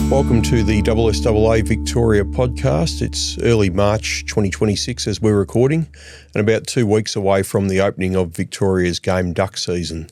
Welcome to the SSAA Victoria Podcast. It's early March 2026 as we're recording, and about 2 weeks away from the opening of Victoria's game duck season,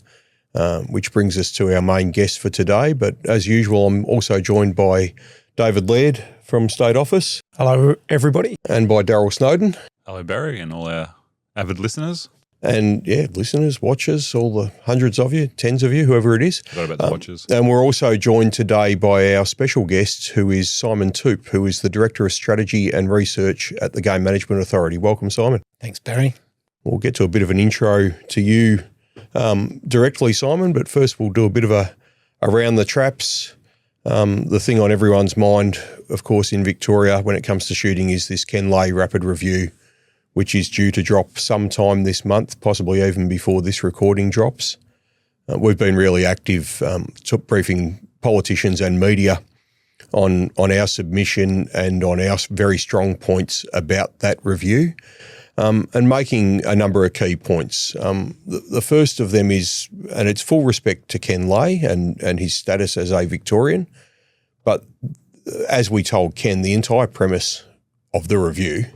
which brings us to our main guest for today. But as usual, I'm also joined by David Laird from State Office. Hello, everybody. And by Daryl Snowdon. Hello, Barry, and all our avid listeners. And listeners, watchers, all the hundreds of you, tens of you, whoever it is. Forgot about the watchers. And we're also joined today by our special guest, who is Simon Toop, who is the Director of Strategy and Research at the Game Management Authority. Welcome, Simon. Thanks, Barry. We'll get to a bit of an intro to you directly, Simon, but first we'll do a bit of a around the traps. The thing on everyone's mind, of course, in Victoria when it comes to shooting is this Ken Lay rapid review, which is due to drop sometime this month, possibly even before this recording drops. We've been really active briefing politicians and media on our submission and on our very strong points about that review, and making a number of key points. The first of them is, and it's full respect to Ken Lay and his status as a Victorian, but as we told Ken, the entire premise of the review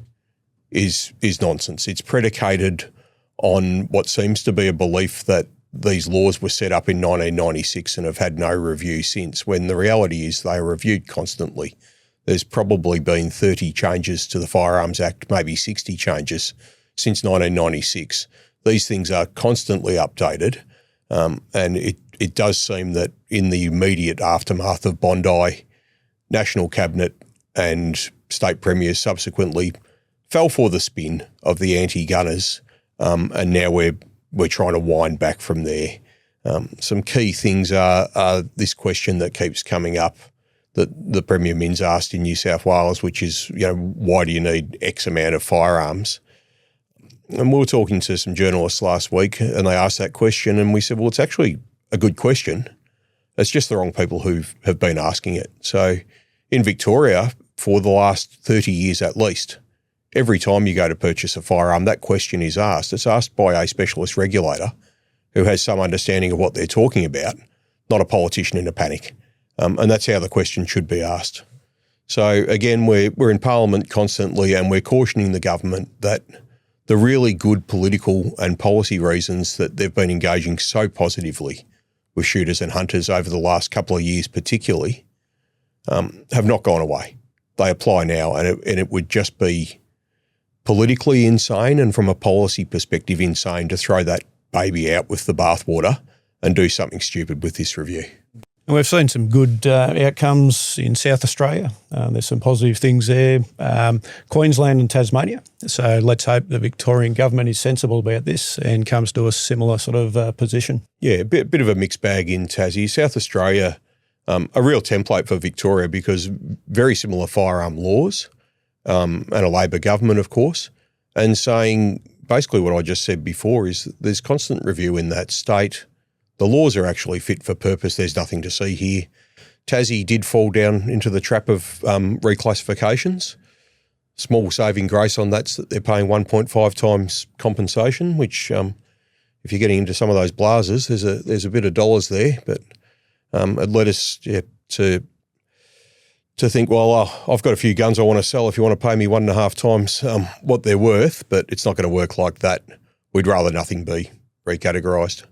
is nonsense. It's predicated on what seems to be a belief that these laws were set up in 1996 and have had no review since, when the reality is they are reviewed constantly. There's probably been 30 changes to the Firearms Act, maybe 60 changes since 1996. These things are constantly updated, and it does seem that in the immediate aftermath of Bondi, National Cabinet and State Premiers subsequently fell for the spin of the anti-gunners, and now we're trying to wind back from there. Some key things are this question that keeps coming up that the Premier Min's asked in New South Wales, which is, why do you need X amount of firearms? And we were talking to some journalists last week and they asked that question and we said, well, it's actually a good question. It's just the wrong people who have been asking it. So in Victoria, for the last 30 years at least, every time you go to purchase a firearm, that question is asked. It's asked by a specialist regulator who has some understanding of what they're talking about, not a politician in a panic. And that's how the question should be asked. So again, we're in Parliament constantly and we're cautioning the government that the really good political and policy reasons that they've been engaging so positively with shooters and hunters over the last couple of years particularly have not gone away. They apply now and it would just be politically insane and from a policy perspective insane to throw that baby out with the bathwater and do something stupid with this review. And we've seen some good outcomes in South Australia. There's some positive things there. Queensland and Tasmania. So let's hope the Victorian government is sensible about this and comes to a similar sort of position. Yeah, a bit of a mixed bag in Tassie. South Australia, a real template for Victoria because very similar firearm laws, and a Labor government, of course, and saying basically what I just said before is there's constant review in that state. The laws are actually fit for purpose. There's nothing to see here. Tassie did fall down into the trap of reclassifications. Small saving grace on that's that they're paying 1.5 times compensation, which if you're getting into some of those blazers, there's a bit of dollars there, but it led us to think, well, I've got a few guns I want to sell if you want to pay me 1.5 times what they're worth, but it's not going to work like that. We'd rather nothing be recategorised.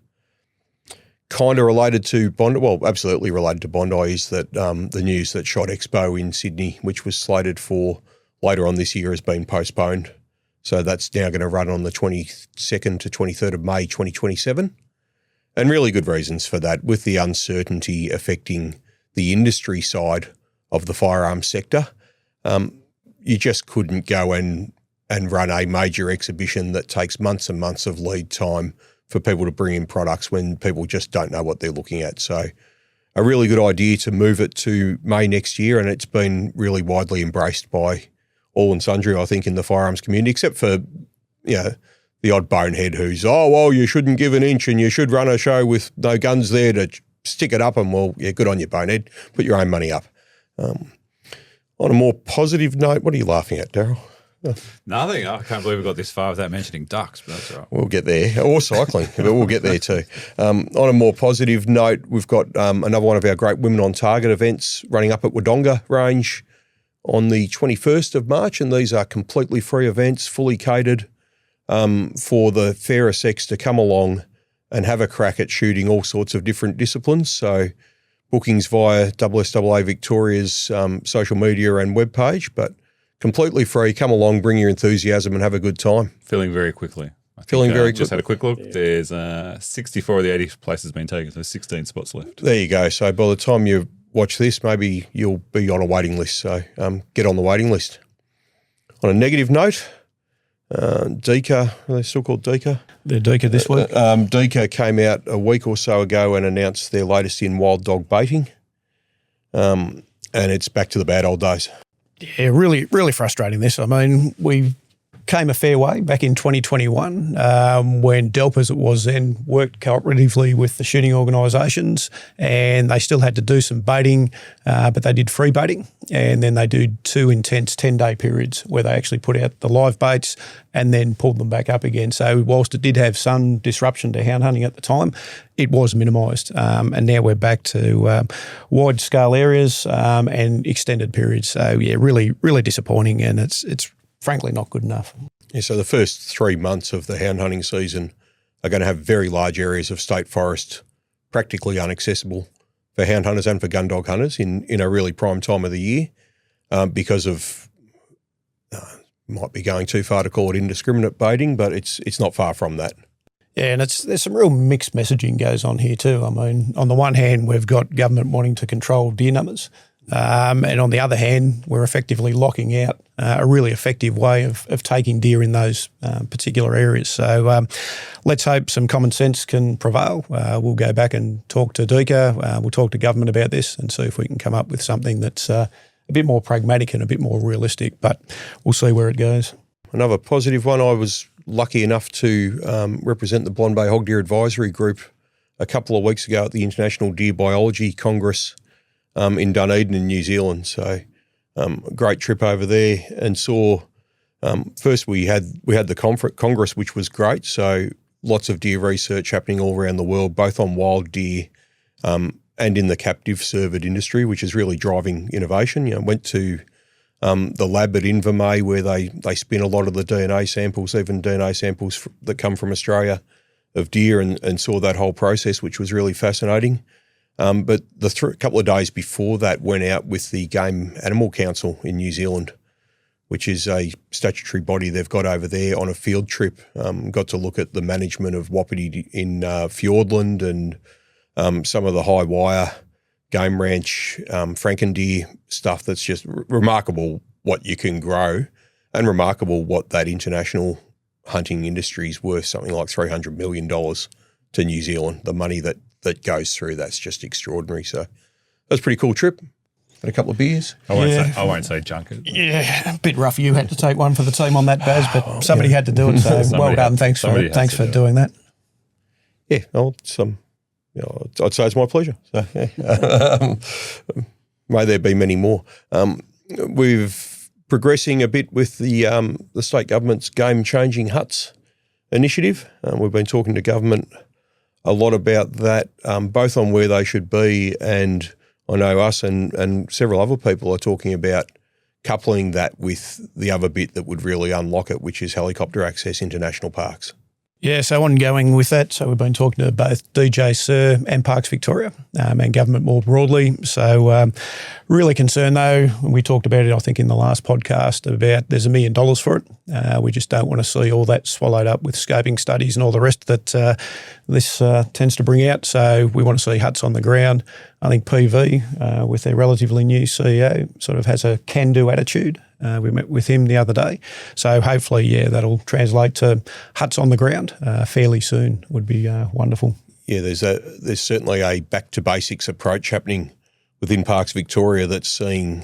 Kind of related to Bondi, well, absolutely related to Bondi is that the news that Shot Expo in Sydney, which was slated for later on this year, has been postponed. So that's now going to run on the 22nd to 23rd of May 2027. And really good reasons for that, with the uncertainty affecting the industry side of the firearms sector. You just couldn't go and run a major exhibition that takes months and months of lead time for people to bring in products when people just don't know what they're looking at. So a really good idea to move it to May next year, and it's been really widely embraced by all and sundry, I think, in the firearms community, except for, the odd bonehead who's, you shouldn't give an inch and you should run a show with no guns there to stick it up, and good on you, bonehead. Put your own money up. On a more positive note, what are you laughing at, Daryl? Nothing. I can't believe we got this far without mentioning ducks, but that's all right. We'll get there, or cycling, but we'll get there too. On a more positive note, we've got another one of our great Women on Target events running up at Wodonga Range on the 21st of March, and these are completely free events, fully catered for the fairer sex to come along and have a crack at shooting all sorts of different disciplines. So bookings via SSAA Victoria's social media and webpage, but completely free. Come along, bring your enthusiasm and have a good time. Filling very quickly. Just had a quick look. There's 64 of the 80 places been taken, so 16 spots left. There you go. So by the time you watch this, maybe you'll be on a waiting list. So get on the waiting list. On a negative note, Deka, are they still called Deka? They're Deka this week. Deka came out a week or so ago and announced their latest in wild dog baiting. And it's back to the bad old days. Yeah, really, really frustrating this. I mean, we came a fair way back in 2021 when DELP, as it was then, worked cooperatively with the shooting organisations, and they still had to do some baiting, but they did free baiting, and then they do 2 intense 10-day periods where they actually put out the live baits and then pulled them back up again. So whilst it did have some disruption to hound hunting at the time, it was minimised, and now we're back to wide-scale areas and extended periods. So yeah, really, really disappointing, and it's frankly not good enough. Yeah, so the first 3 months of the hound hunting season are going to have very large areas of state forest practically inaccessible for hound hunters and for gun dog hunters in a really prime time of the year because of, might be going too far to call it indiscriminate baiting, but it's not far from that. Yeah, and there's some real mixed messaging goes on here too. I mean, on the one hand, we've got government wanting to control deer numbers, and on the other hand, we're effectively locking out a really effective way of taking deer in those particular areas. So let's hope some common sense can prevail. We'll go back and talk to Deka. We'll talk to government about this and see if we can come up with something that's a bit more pragmatic and a bit more realistic, but we'll see where it goes. Another positive one, I was lucky enough to represent the Blonde Bay Hog Deer Advisory Group a couple of weeks ago at the International Deer Biology Congress in Dunedin in New Zealand. So great trip over there and saw, first we had the Congress, which was great. So lots of deer research happening all around the world, both on wild deer and in the captive cervid industry, which is really driving innovation. Went to the lab at Invermay where they spin a lot of the DNA samples, even DNA samples that come from Australia of deer and saw that whole process, which was really fascinating. But the couple of days before that went out with the Game Animal Council in New Zealand, which is a statutory body they've got over there, on a field trip. Got to look at the management of wapiti in Fiordland and some of the high wire game ranch frankendeer stuff that's just remarkable what you can grow and remarkable what that international hunting industry is worth, something like $300 million to New Zealand. The money that goes through, that's just extraordinary. So that was a pretty cool trip. Had a couple of beers. I won't say junket. Yeah, a bit rough. You had to take one for the team on that, Baz, but somebody had to do it. So well done. Thanks for doing that. Yeah, well, I'd say it's my pleasure. So yeah. May there be many more. We've progressing a bit with the state government's game changing huts initiative. We've been talking to government a lot about that, both on where they should be, and I know us and several other people are talking about coupling that with the other bit that would really unlock it, which is helicopter access into national parks. Yeah, so ongoing with that. So we've been talking to both DJ Sir and Parks Victoria and government more broadly. So really concerned though, we talked about it I think in the last podcast about there's $1 million for it. We just don't want to see all that swallowed up with scoping studies and all the rest that this tends to bring out. So we want to see huts on the ground. I think PV with their relatively new CEO sort of has a can-do attitude. We met with him the other day. So hopefully, yeah, that'll translate to huts on the ground fairly soon. Would be wonderful. Yeah, there's certainly a back to basics approach happening within Parks Victoria that's seeing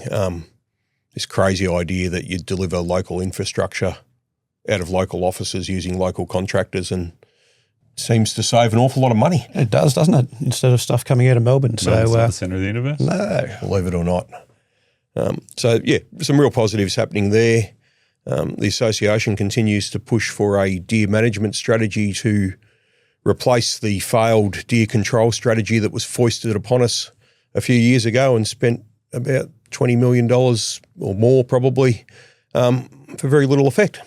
this crazy idea that you deliver local infrastructure out of local offices using local contractors, and seems to save an awful lot of money. It does, doesn't it? Instead of stuff coming out of Melbourne. Melbourne's not the centre of the universe? No. Believe it or not. So, yeah, some real positives happening there. The association continues to push for a deer management strategy to replace the failed deer control strategy that was foisted upon us a few years ago and spent about $20 million or more probably for very little effect.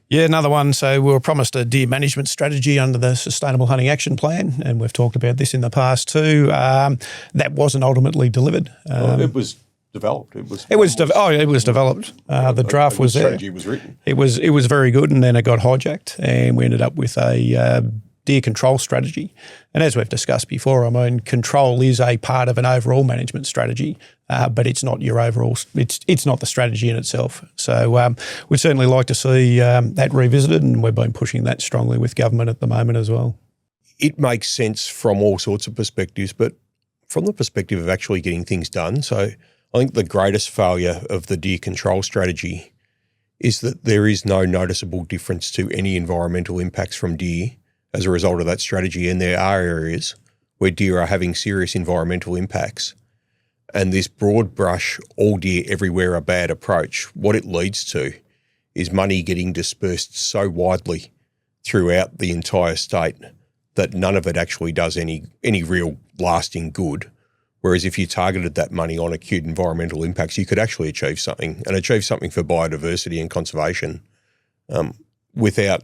Yeah, another one. So we were promised a deer management strategy under the Sustainable Hunting Action Plan, and we've talked about this in the past too. That wasn't ultimately delivered. It was developed. It was developed. The draft was there. The strategy was written. It was very good, and then it got hijacked, and we ended up with a deer control strategy. And as we've discussed before, I mean, control is a part of an overall management strategy, but it's not your overall. It's not the strategy in itself. So we'd certainly like to see that revisited, and we've been pushing that strongly with government at the moment as well. It makes sense from all sorts of perspectives, but from the perspective of actually getting things done. So I think the greatest failure of the deer control strategy is that there is no noticeable difference to any environmental impacts from deer as a result of that strategy. And there are areas where deer are having serious environmental impacts. And this broad brush, all deer everywhere are bad approach, what it leads to is money getting dispersed so widely throughout the entire state that none of it actually does any real lasting good. Whereas if you targeted that money on acute environmental impacts, you could actually achieve something for biodiversity and conservation without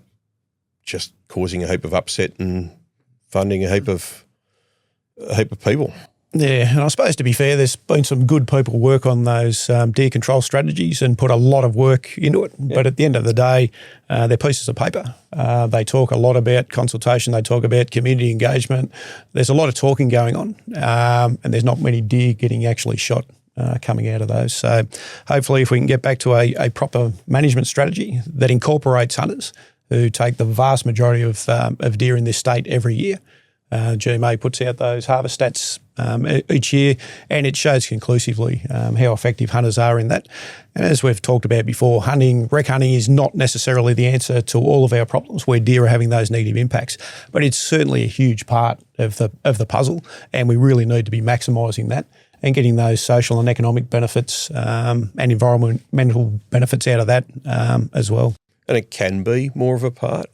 just causing a heap of upset and funding a heap of people. Yeah, and I suppose to be fair, there's been some good people work on those deer control strategies and put a lot of work into it. Yeah. But at the end of the day, they're pieces of paper. They talk a lot about consultation. They talk about community engagement. There's a lot of talking going on, and there's not many deer getting actually shot coming out of those. So hopefully if we can get back to a proper management strategy that incorporates hunters who take the vast majority of deer in this state every year. GMA puts out those harvest stats each year, and it shows conclusively how effective hunters are in that. And as we've talked about before, rec hunting is not necessarily the answer to all of our problems where deer are having those negative impacts, but it's certainly a huge part of the puzzle, and we really need to be maximising that and getting those social and economic benefits and environmental benefits out of that as well. And it can be more of a part.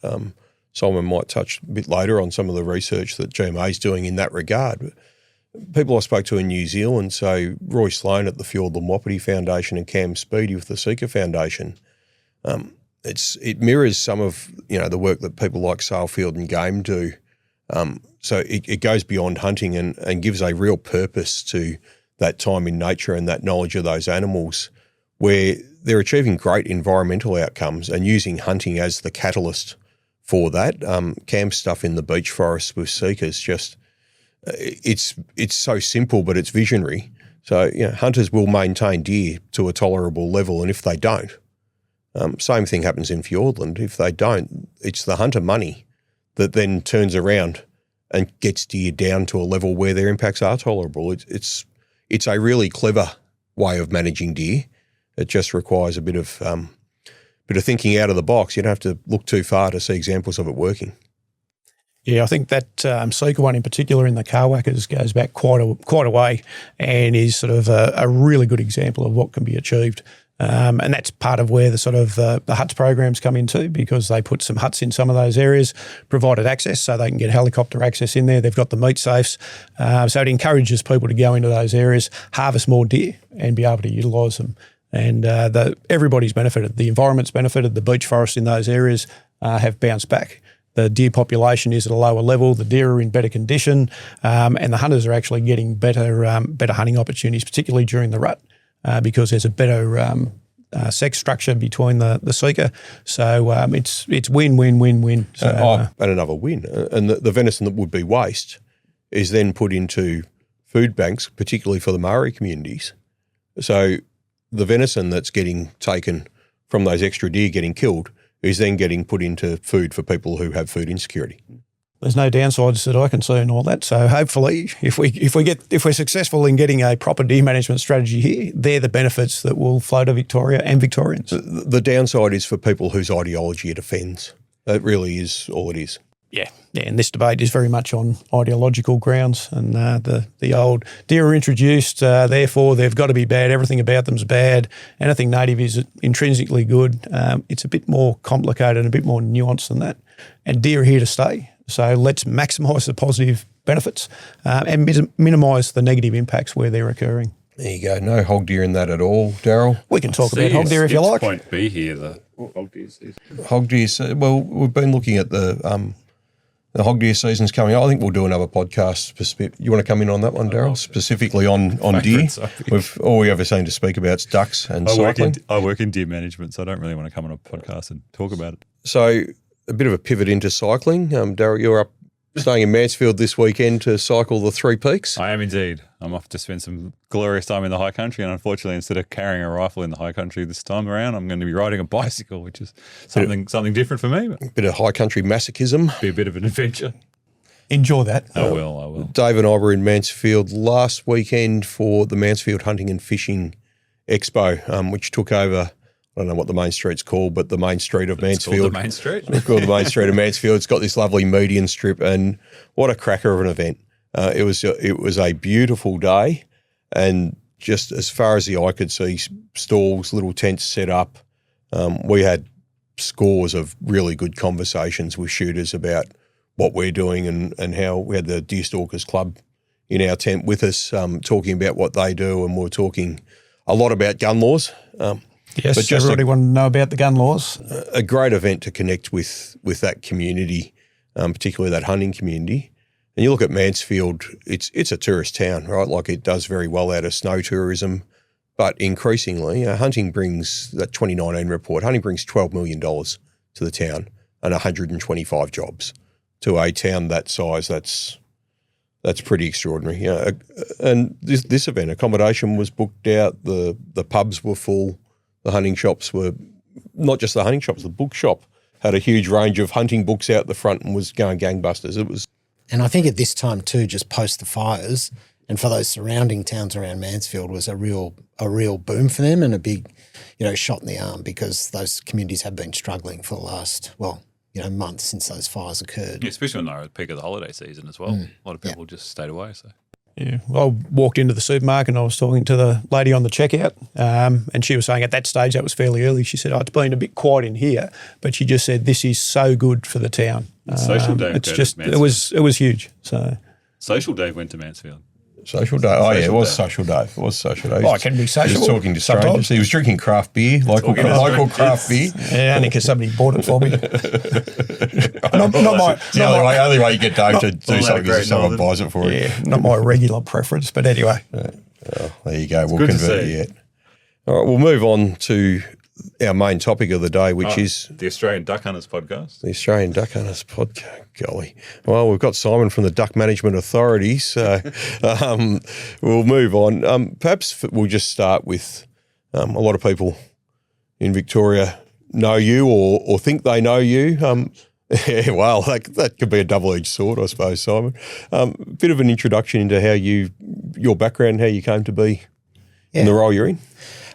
Simon might touch a bit later on some of the research that GMA is doing in that regard. But people I spoke to in New Zealand, so Roy Sloan at the Fiordland Wapiti Foundation and Cam Speedy with the Seeker Foundation, it mirrors some of the work that people like Sailfield and Game do. So it goes beyond hunting and gives a real purpose to that time in nature and that knowledge of those animals, where they're achieving great environmental outcomes and using hunting as the catalyst for that. Cam's stuff in the beech forest with seekers, just it's so simple, but it's visionary. So hunters will maintain deer to a tolerable level, and if they don't, same thing happens in Fiordland. If they don't, it's the hunter money that then turns around and gets deer down to a level where their impacts are tolerable. It's a really clever way of managing deer. It just requires a bit of thinking out of the box. You don't have to look too far to see examples of it working. Yeah, I think that Seeker one in particular in the Carwackers goes back quite a way and is sort of a really good example of what can be achieved. And that's part of where the sort of the huts programs come into, because they put some huts in some of those areas, provided access so they can get helicopter access in there. They've got the meat safes. So it encourages people to go into those areas, harvest more deer and be able to utilise them. And everybody's benefited. The environment's benefited. The beech forests in those areas have bounced back. The deer population is at a lower level. The deer are in better condition, and the hunters are actually getting better hunting opportunities, particularly during the rut, because there's a better sex structure between the seeker. So it's win, win, win, win. So, and another win. And the venison that would be waste is then put into food banks, particularly for the Maori communities. So the venison that's getting taken from those extra deer getting killed is then getting put into food for people who have food insecurity. There's no downsides that I can see in all that. So hopefully, if we're successful in getting a proper deer management strategy here, they're the benefits that will flow to Victoria and Victorians. The downside is for people whose ideology it offends. That really is all it is. Yeah, and this debate is very much on ideological grounds, and the old deer are introduced, therefore they've got to be bad, everything about them's bad, anything native is intrinsically good. It's a bit more complicated and a bit more nuanced than that, and deer are here to stay, so let's maximise the positive benefits and minimise the negative impacts where they're occurring. There you go. No hog deer in that at all, Daryl. We can talk about hog deer if you like. Point B here, the hog deer season. Hog deer, well, we've been looking at the hog deer season's coming up. I think we'll do another podcast. You want to come in on that one, Daryl? Specifically on deer? All we ever seem to speak about is ducks and cycling. I work in deer management, so I don't really want to come on a podcast and talk about it. So a bit of a pivot into cycling. Daryl, you're up staying in Mansfield this weekend to cycle the Three Peaks. I am indeed. I'm off to spend some glorious time in the high country, and unfortunately, instead of carrying a rifle in the high country this time around, I'm going to be riding a bicycle, which is something different for me. A bit of high country masochism. Be a bit of an adventure. Enjoy that. I will. Dave and I were in Mansfield last weekend for the Mansfield Hunting and Fishing Expo, which took over, I don't know what the main street's called, but the main street of Mansfield. It's called the main street? It's called the main street of Mansfield. It's got this lovely median strip, and what a cracker of an event. It was a beautiful day, and just as far as the eye could see, stalls, little tents set up. We had scores of really good conversations with shooters about what we're doing and how we had the Deer Stalkers Club in our tent with us, talking about what they do, and we're talking a lot about gun laws. Yes, but just everybody wanted to know about the gun laws. A great event to connect with that community, particularly that hunting community. And you look at Mansfield, it's a tourist town, right? Like it does very well out of snow tourism, but increasingly hunting brings, that 2019 report, hunting brings $12 million to the town and 125 jobs to a town that size. That's pretty extraordinary. And this event, accommodation was booked out, the pubs were full. The hunting shops were, not just the hunting shops, the bookshop had a huge range of hunting books out the front and was going gangbusters. And I think at this time too, just post the fires and for those surrounding towns around Mansfield was a real boom for them and a big, shot in the arm, because those communities have been struggling for the last, months since those fires occurred. Yeah, especially when they were at the peak of the holiday season as well. A lot of people just stayed away. So. Yeah, well, I walked into the supermarket and I was talking to the lady on the checkout, and she was saying at that stage, that was fairly early, she said, it's been a bit quiet in here, but she just said, this is so good for the town. Social Dave it's just, it was huge. So Social Dave went to Mansfield. Social Dave. Oh, yeah, it was Social Dave. It was Social Dave. Oh, it can be social. He was talking to strangers. He was drinking craft beer, local craft beer. Yeah, only because somebody bought it for me. The only way you get Dave to do something is if someone buys it for him. Yeah, not my regular preference, but anyway. There you go. We'll convert you yet. All right, we'll move on to our main topic of the day, which is the Australian Duck Hunters Podcast. The Australian Duck Hunters Podcast. Golly. Well, we've got Simon from the Duck Management Authority, so we'll move on. Perhaps we'll just start with a lot of people in Victoria know you or think they know you. Yeah, well, that could be a double-edged sword, I suppose, Simon. Bit of an introduction into how your background, how you came to be in the role you're in.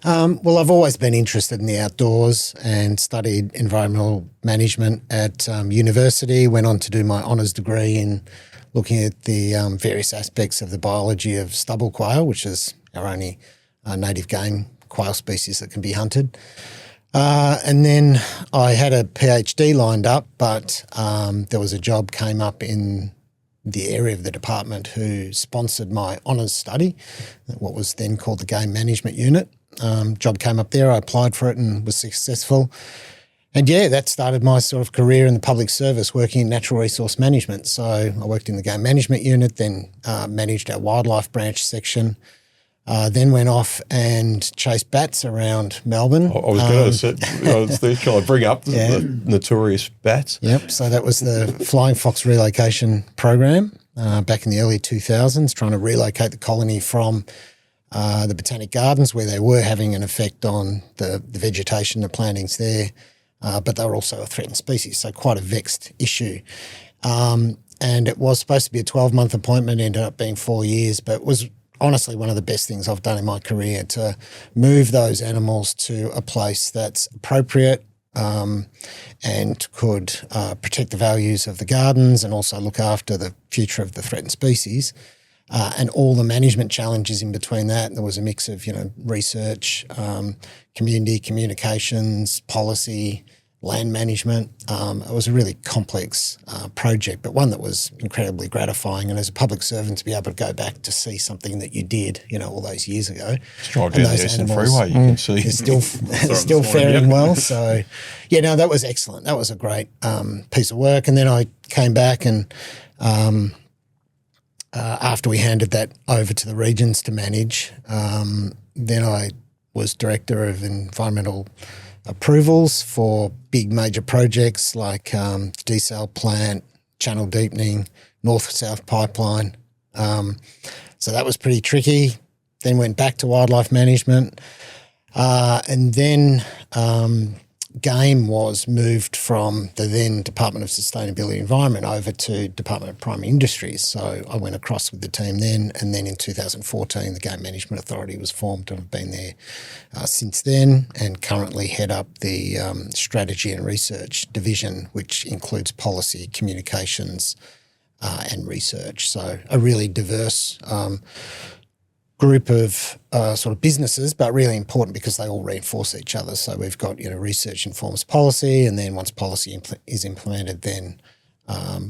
Well, I've always been interested in the outdoors and studied environmental management at university, went on to do my honours degree in looking at the various aspects of the biology of stubble quail, which is our only native game quail species that can be hunted. And then I had a PhD lined up, but there was a job came up in the area of the department who sponsored my honours study, what was then called the Game Management Unit. Job came up there, I applied for it and was successful. And that started my sort of career in the public service, working in natural resource management. So I worked in the Game Management Unit, then managed our wildlife branch section, then went off and chased bats around Melbourne. I was going to say, I was there trying to bring up the notorious bats. Yep, so that was the Flying Fox Relocation Program back in the early 2000s, trying to relocate the colony from the Botanic Gardens, where they were having an effect on the vegetation, the plantings there, but they were also a threatened species, so quite a vexed issue. And it was supposed to be a 12-month appointment, ended up being 4 years, but it was honestly one of the best things I've done in my career, to move those animals to a place that's appropriate, and could protect the values of the gardens and also look after the future of the threatened species. And all the management challenges in between that. There was a mix of, research, community communications, policy, land management. It was a really complex project, but one that was incredibly gratifying. And as a public servant, to be able to go back to see something that you did, all those years ago. Just drive down the Eastern Freeway, you can see. It's still faring well. So, that was excellent. That was a great piece of work. And then I came back and after we handed that over to the regions to manage, then I was Director of Environmental Approvals for big major projects like desal plant, channel deepening, north-south pipeline. So that was pretty tricky. Then went back to wildlife management. And then game was moved from the then Department of Sustainability and Environment over to Department of Primary Industries. So I went across with the team then, and then in 2014 the Game Management Authority was formed, and I've been there since then, and currently head up the Strategy and Research Division, which includes policy, communications and research. So a really diverse group of sort of businesses, but really important because they all reinforce each other. So we've got, research informs policy, and then once policy is implemented, then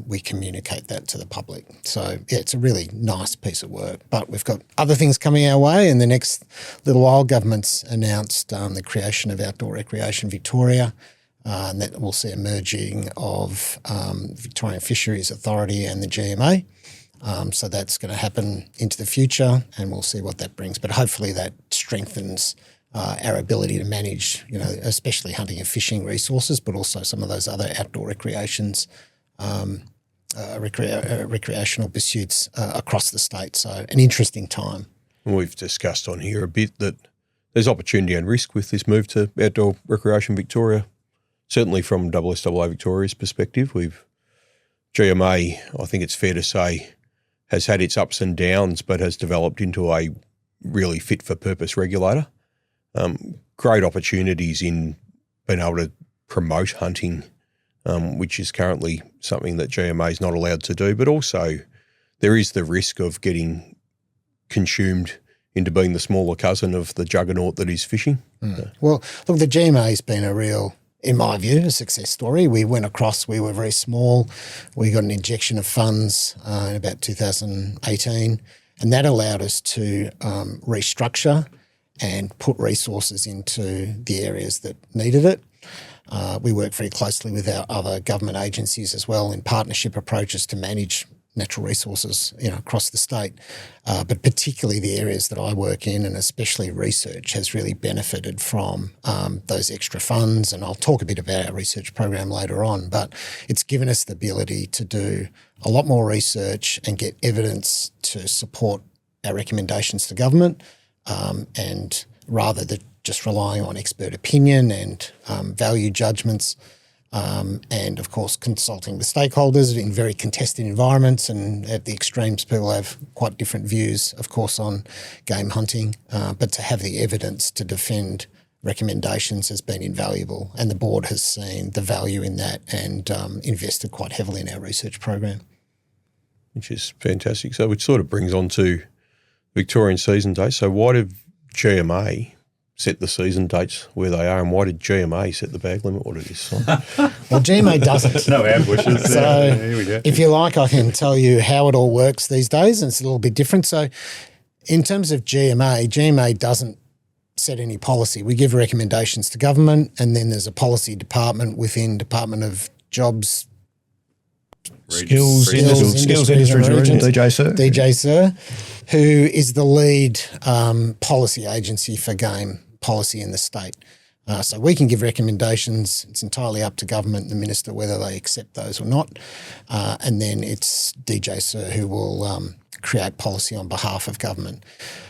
we communicate that to the public. So it's a really nice piece of work. But we've got other things coming our way. In the next little while, government's announced the creation of Outdoor Recreation Victoria, and that will see a merging of Victorian Fisheries Authority and the GMA. So that's going to happen into the future, and we'll see what that brings. But hopefully that strengthens our ability to manage, especially hunting and fishing resources, but also some of those other outdoor recreations, recreational pursuits across the state. So an interesting time. We've discussed on here a bit that there's opportunity and risk with this move to Outdoor Recreation Victoria. Certainly from SSAA Victoria's perspective, GMA, I think it's fair to say, has had its ups and downs, but has developed into a really fit-for-purpose regulator. Great opportunities in being able to promote hunting, which is currently something that GMA is not allowed to do, but also there is the risk of getting consumed into being the smaller cousin of the juggernaut that is fishing. Well, look, the GMA has been a real, in my view, a success story. We went across, we were very small. We got an injection of funds in about 2018, and that allowed us to restructure and put resources into the areas that needed it. We work very closely with our other government agencies as well in partnership approaches to manage natural resources, across the state. But particularly the areas that I work in, and especially research, has really benefited from those extra funds. And I'll talk a bit about our research program later on, but it's given us the ability to do a lot more research and get evidence to support our recommendations to government, and rather than just relying on expert opinion and value judgments. And of course, consulting with stakeholders in very contested environments, and at the extremes, people have quite different views, of course, on game hunting. But to have the evidence to defend recommendations has been invaluable, and the board has seen the value in that and invested quite heavily in our research program. Which is fantastic. So it sort of brings on to Victorian season dates. So why did GMA set the season dates where they are, and why did GMA set the bag limit what it is? Well, GMA doesn't. No ambushes. So here we go. if you like, I can tell you how it all works these days, and it's a little bit different. So in terms of GMA doesn't set any policy. We give recommendations to government, and then there's a policy department within Department of Jobs, Skills, Industries Industries and Region, Regions. DJ Sir. who is the lead policy agency for game policy in the state. So we can give recommendations. It's entirely up to government and the minister whether they accept those or not. And then it's DJ Sir who will create policy on behalf of government.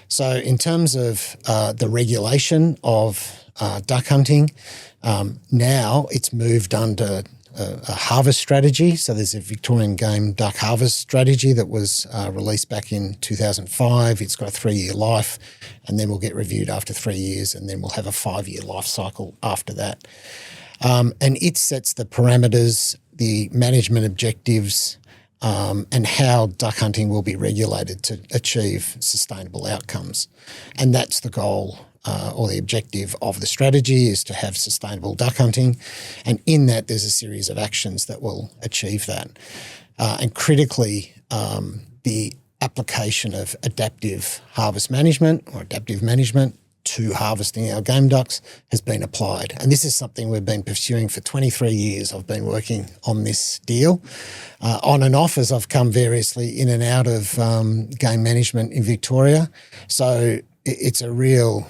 So in terms of the regulation of duck hunting, now it's moved under a harvest strategy. So there's a Victorian game duck harvest strategy that was released back in 2005. It's got a 3-year life, and then we'll get reviewed after 3 years, and then we'll have a 5-year life cycle after that. And it sets the parameters, the management objectives, and how duck hunting will be regulated to achieve sustainable outcomes. And that's the goal or the objective of the strategy, is to have sustainable duck hunting. And in that, there's a series of actions that will achieve that. And critically, the application of adaptive harvest management or adaptive management to harvesting our game ducks has been applied. And this is something we've been pursuing for 23 years. I've been working on this deal on and off as I've come variously in and out of game management in Victoria. So it's a real,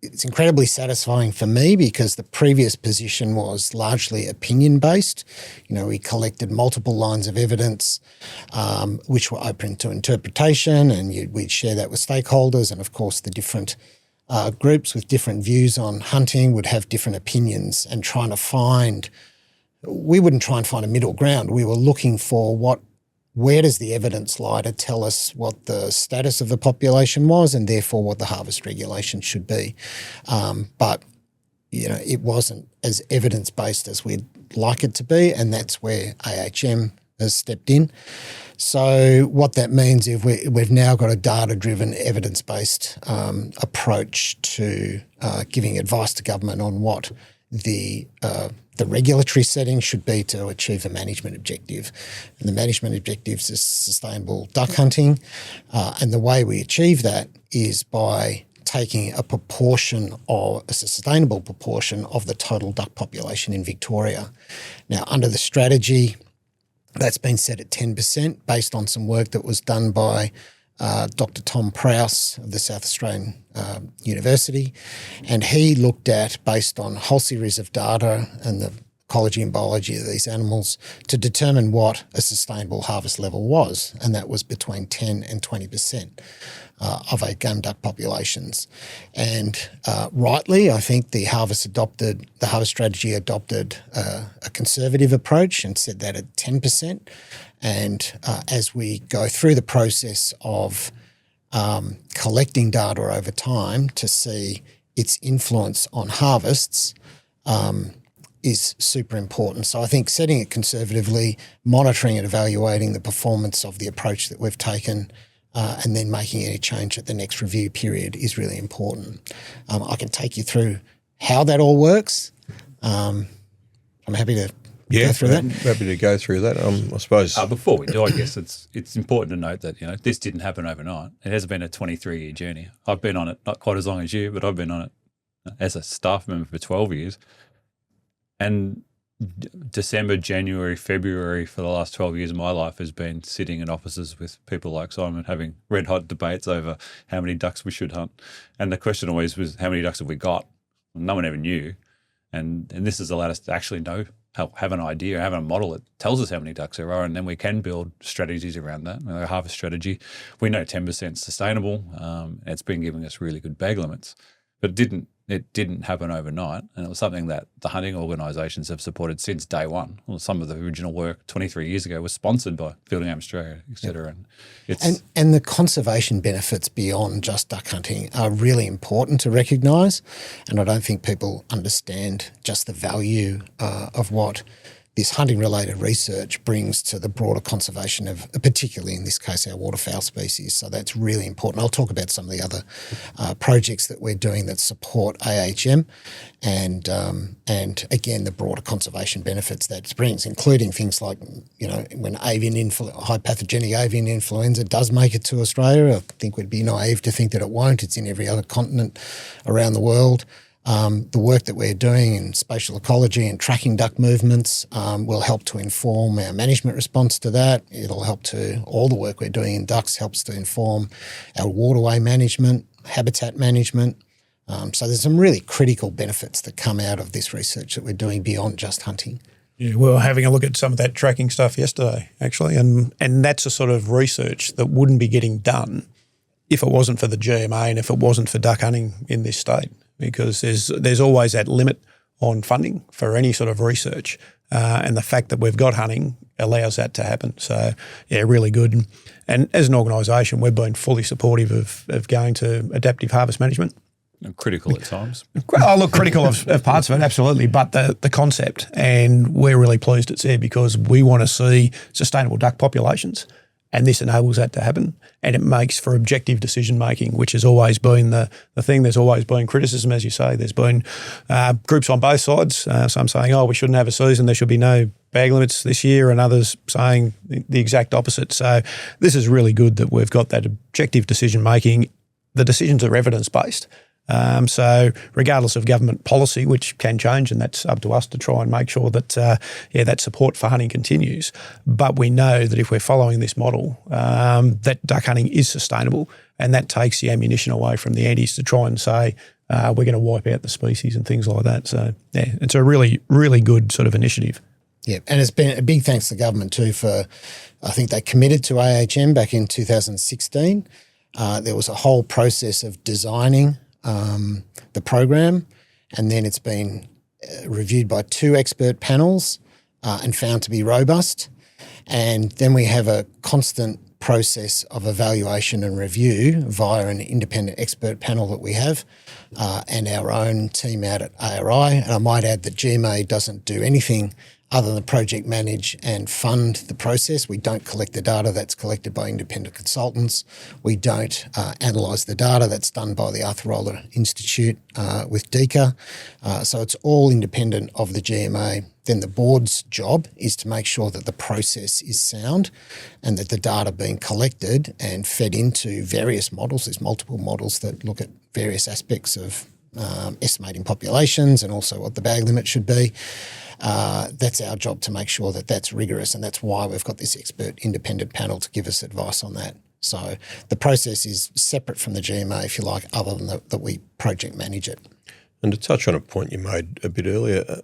it's incredibly satisfying for me, because the previous position was largely opinion-based. We collected multiple lines of evidence which were open to interpretation, and we'd share that with stakeholders, and of course the different groups with different views on hunting would have different opinions, and we wouldn't try and find a middle ground. We were looking for where does the evidence lie to tell us what the status of the population was, and therefore what the harvest regulation should be. But it wasn't as evidence-based as we'd like it to be, and that's where AHM has stepped in. So what that means is we've now got a data-driven, evidence-based approach to giving advice to government on what the regulatory setting should be to achieve the management objective. And the management objectives is sustainable duck hunting. And the way we achieve that is by taking a sustainable proportion of the total duck population in Victoria. Now, under the strategy, that's been set at 10% based on some work that was done by Dr. Tom Prowse of the South Australian University. And he looked at, based on a whole series of data and the ecology and biology of these animals, to determine what a sustainable harvest level was. And that was between 10 and 20% of our game duck populations. And rightly, I think the harvest strategy adopted a conservative approach and set that at 10%. And as we go through the process of collecting data over time to see its influence on harvests is super important. So I think setting it conservatively, monitoring and evaluating the performance of the approach that we've taken, and then making any change at the next review period is really important. I can take you through how that all works. I'm happy to go through that. Happy to go through that. I suppose. Before we do, I guess it's important to note that this didn't happen overnight. It has been a 23-year journey. I've been on it not quite as long as you, but I've been on it as a staff member for 12 years. And December, January, February for the last 12 years of my life has been sitting in offices with people like Simon, having red hot debates over how many ducks we should hunt. And the question always was, how many ducks have we got? No one ever knew. And this has allowed us to actually have an idea, have a model that tells us how many ducks there are, and then we can build strategies around that. A harvest strategy, we know 10% sustainable, and it's been giving us really good bag limits. But it didn't happen overnight, and it was something that the hunting organisations have supported since day one. Well, some of the original work 23 years ago was sponsored by Fielding Game Australia, et cetera. And the conservation benefits beyond just duck hunting are really important to recognise, and I don't think people understand just the value of what this hunting-related research brings to the broader conservation of, particularly in this case, our waterfowl species. So that's really important. I'll talk about some of the other projects that we're doing that support AHM and again, the broader conservation benefits that it brings, including things like, when high pathogenic avian influenza does make it to Australia. I think we'd be naive to think that it won't. It's in every other continent around the world. The work that we're doing in spatial ecology and tracking duck movements will help to inform our management response to that. It'll help to, all the work we're doing in ducks helps to inform our waterway management, habitat management. So there's some really critical benefits that come out of this research that we're doing beyond just hunting. Yeah, we were having a look at some of that tracking stuff yesterday, actually, and that's a sort of research that wouldn't be getting done if it wasn't for the GMA and if it wasn't for duck hunting in this state, because there's always that limit on funding for any sort of research, and the fact that we've got hunting allows that to happen. So, yeah, really good. And as an organisation, we've been fully supportive of going to adaptive harvest management. Critical at times. I look critical of parts of it, absolutely, but the concept, and we're really pleased it's there because we want to see sustainable duck populations, and this enables that to happen, and it makes for objective decision making, which has always been the thing. There's always been criticism, as you say. There's been groups on both sides, some saying, we shouldn't have a season, there should be no bag limits this year, and others saying the exact opposite. So this is really good that we've got that objective decision making. The decisions are evidence based. So regardless of government policy, which can change, and that's up to us to try and make sure that, that support for hunting continues. But we know that if we're following this model, that duck hunting is sustainable, and that takes the ammunition away from the antis to try and say, we're going to wipe out the species and things like that. So, it's a really, really good sort of initiative. Yeah, and it's been a big thanks to the government too for, I think they committed to AHM back in 2016. There was a whole process of designing the program, and then it's been reviewed by 2 expert panels and found to be robust. And then we have a constant process of evaluation and review via an independent expert panel that we have and our own team out at ARI. And I might add that GMA doesn't do anything other than project manage and fund the process. We don't collect the data that's collected by independent consultants. We don't analyse the data that's done by the Arthur Roller Institute with DECA. So it's all independent of the GMA. Then the board's job is to make sure that the process is sound and that the data being collected and fed into various models. There's multiple models that look at various aspects of estimating populations and also what the bag limit should be. That's our job to make sure that that's rigorous, and that's why we've got this expert independent panel to give us advice on that. So the process is separate from the GMA, if you like, other than that we project manage it. And to touch on a point you made a bit earlier,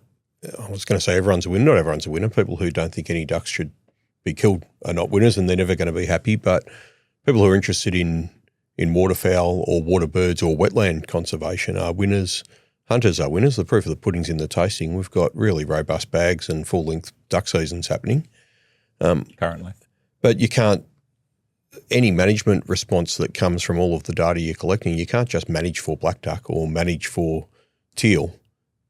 I was going to say everyone's a winner. Not everyone's a winner. People who don't think any ducks should be killed are not winners, and they're never going to be happy. But people who are interested in waterfowl or water birds or wetland conservation are winners. Hunters are winners. The proof of the pudding's in the tasting. We've got really robust bags and full-length duck seasons happening. Currently. But you can't – any management response that comes from all of the data you're collecting, you can't just manage for black duck or manage for teal.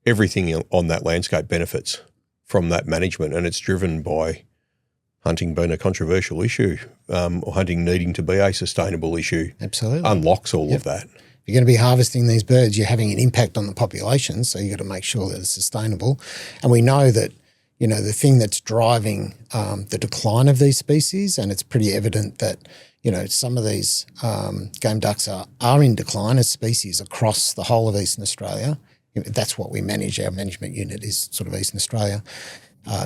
Everything on that landscape benefits from that management, and it's driven by hunting being a controversial issue or hunting needing to be a sustainable issue. Absolutely. Unlocks all of that. If you're going to be harvesting these birds, you're having an impact on the population, so you've got to make sure that it's sustainable. And we know that, you know, the thing that's driving the decline of these species, and it's pretty evident that, you know, some of these game ducks are in decline as species across the whole of Eastern Australia. That's what we manage. Our management unit is sort of Eastern Australia,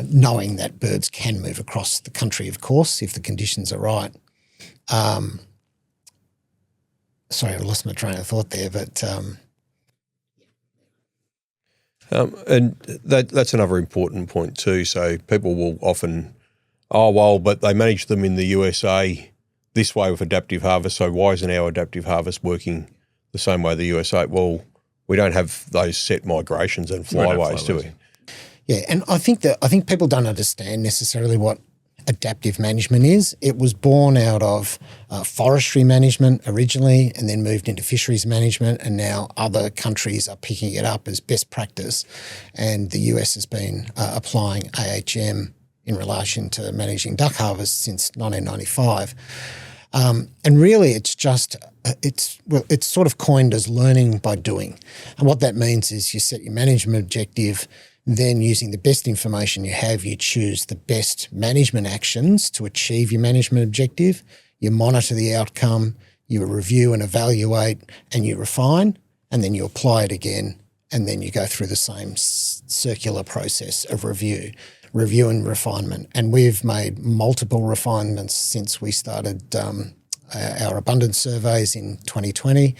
knowing that birds can move across the country, of course, if the conditions are right. Sorry, I lost my train of thought there, but and that's another important point too. So people will often, but they manage them in the USA this way with adaptive harvest, so why isn't our adaptive harvest working the same way the USA? Well, we don't have those set migrations and flyways, do we? Yeah, and I think people don't understand necessarily what adaptive management is. It was born out of forestry management originally and then moved into fisheries management, and now other countries are picking it up as best practice, and the US has been applying AHM in relation to managing duck harvest since 1995. And really it's sort of coined as learning by doing. And what that means is you set your management objective, then using the best information you have, you choose the best management actions to achieve your management objective. You monitor the outcome, you review and evaluate, and you refine, and then you apply it again, and then you go through the same circular process of review and refinement. And we've made multiple refinements since we started our abundance surveys in 2020,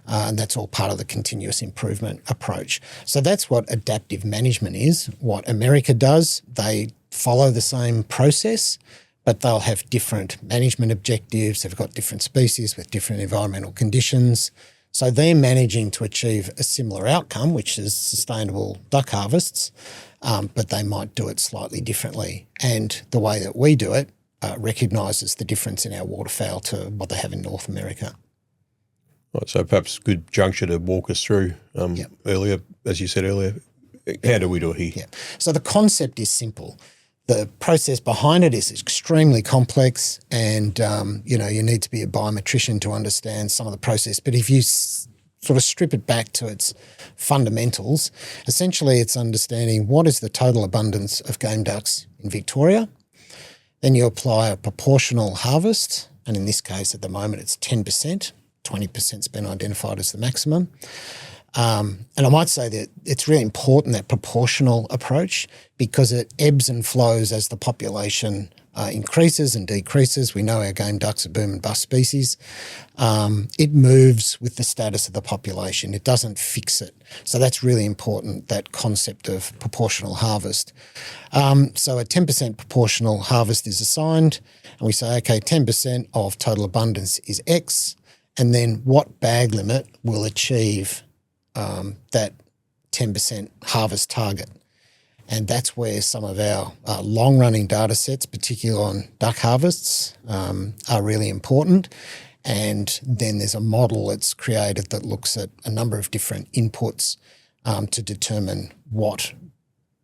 and that's all part of the continuous improvement approach. So that's what adaptive management is. What America does, they follow the same process, but they'll have different management objectives. They've got different species with different environmental conditions. So they're managing to achieve a similar outcome, which is sustainable duck harvests, but they might do it slightly differently. And the way that we do it recognises the difference in our waterfowl to what they have in North America. Right, so perhaps good juncture to walk us through earlier, as you said earlier. How do we do it here? Yeah. So the concept is simple. The process behind it is extremely complex, and you need to be a biometrician to understand some of the process. But if you sort of strip it back to its fundamentals, essentially it's understanding what is the total abundance of game ducks in Victoria. Then you apply a proportional harvest, and in this case at the moment it's 10%. 20%'s been identified as the maximum. And I might say that it's really important, that proportional approach, because it ebbs and flows as the population increases and decreases. We know our game ducks are boom and bust species. It moves with the status of the population. It doesn't fix it. So that's really important, that concept of proportional harvest. So a 10% proportional harvest is assigned, and we say, okay, 10% of total abundance is X, and then what bag limit will achieve that 10% harvest target. And that's where some of our long-running data sets, particularly on duck harvests, are really important. And then there's a model that's created that looks at a number of different inputs to determine what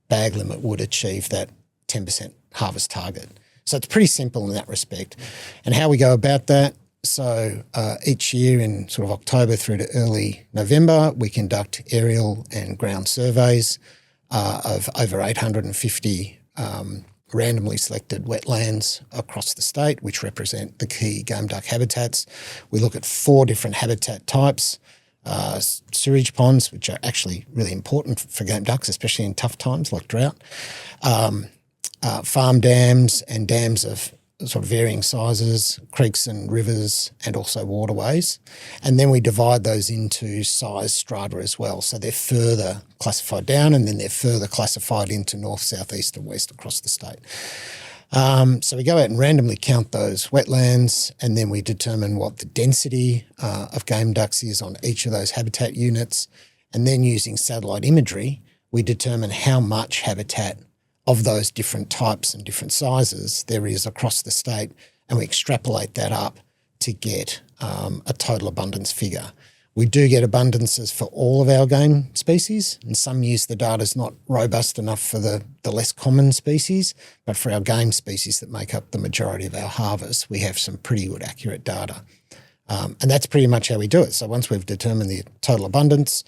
bag limit would achieve that 10% harvest target. So it's pretty simple in that respect. And how we go about that, so each year in sort of October through to early November, we conduct aerial and ground surveys of over 850 randomly selected wetlands across the state, which represent the key game duck habitats. We look at 4 different habitat types: sewage ponds, which are actually really important for game ducks, especially in tough times like drought, farm dams and dams of sort of varying sizes, creeks and rivers, and also waterways. And then we divide those into size strata as well. So they're further classified down, and then they're further classified into north, south, east and west across the state. So we go out and randomly count those wetlands, and then we determine what the density of game ducks is on each of those habitat units. And then using satellite imagery, we determine how much habitat of those different types and different sizes there is across the state, and we extrapolate that up to get a total abundance figure. We do get abundances for all of our game species, and some years the data's not robust enough for the less common species, but for our game species that make up the majority of our harvest, we have some pretty good accurate data. And that's pretty much how we do it. So once we've determined the total abundance,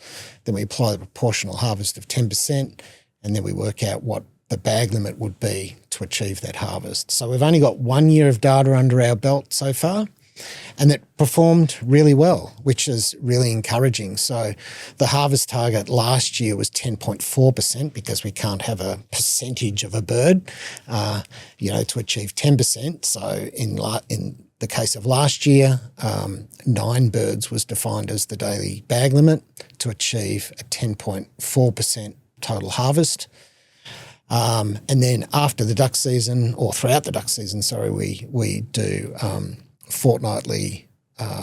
then we apply the proportional harvest of 10%, and then we work out what the bag limit would be to achieve that harvest. So we've only got 1 year of data under our belt so far, and it performed really well, which is really encouraging. So the harvest target last year was 10.4%, because we can't have a percentage of a bird, to achieve 10%. So in the case of last year, 9 birds was defined as the daily bag limit to achieve a 10.4% total harvest. And then after the duck season, or throughout the duck season, we do fortnightly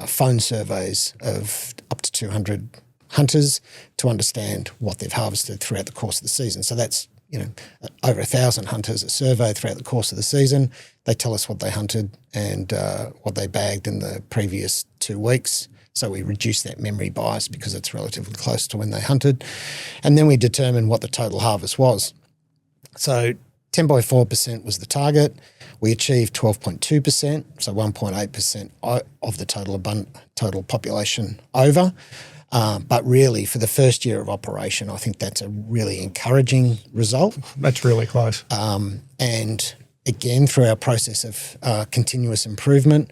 phone surveys of up to 200 hunters to understand what they've harvested throughout the course of the season. So that's, over 1,000 hunters are surveyed throughout the course of the season. They tell us what they hunted and what they bagged in the previous 2 weeks. So we reduce that memory bias because it's relatively close to when they hunted. And then we determine what the total harvest was. So 10.4% was the target. We achieved 12.2%, so 1.8% of the total population over. But really, for the first year of operation, I think that's a really encouraging result. That's really close. And again, through our process of continuous improvement,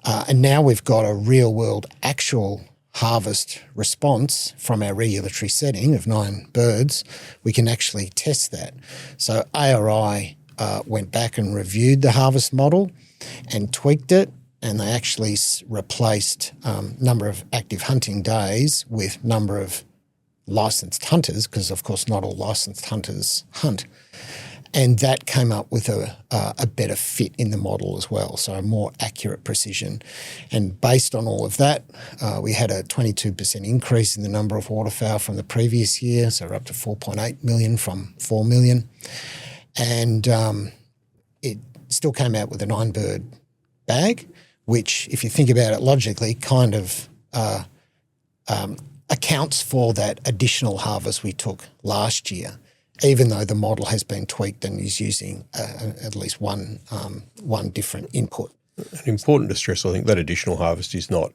and now we've got a real-world actual harvest response from our regulatory setting of 9 birds, we can actually test that. So ARI went back and reviewed the harvest model and tweaked it, and they actually replaced number of active hunting days with number of licensed hunters, because of course not all licensed hunters hunt. And that came up with a better fit in the model as well, so a more accurate precision. And based on all of that, we had a 22% increase in the number of waterfowl from the previous year, so we're up to 4.8 million from 4 million. And it still came out with a 9-bird bag, which, if you think about it logically, kind of accounts for that additional harvest we took last year, even though the model has been tweaked and is using at least one different input. And important to stress, I think that additional harvest is not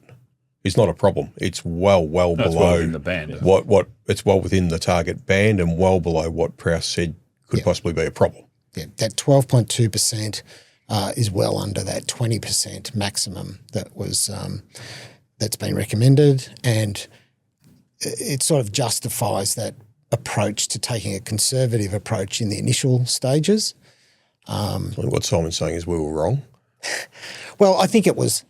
a problem. It's well below within the band. What it's well within the target band and well below what Prowse said could possibly be a problem. Yeah, that 12.2% is well under that 20% maximum that was that's been recommended, and it sort of justifies that approach to taking a conservative approach in the initial stages. What Simon's saying is we were wrong. Well, I think it was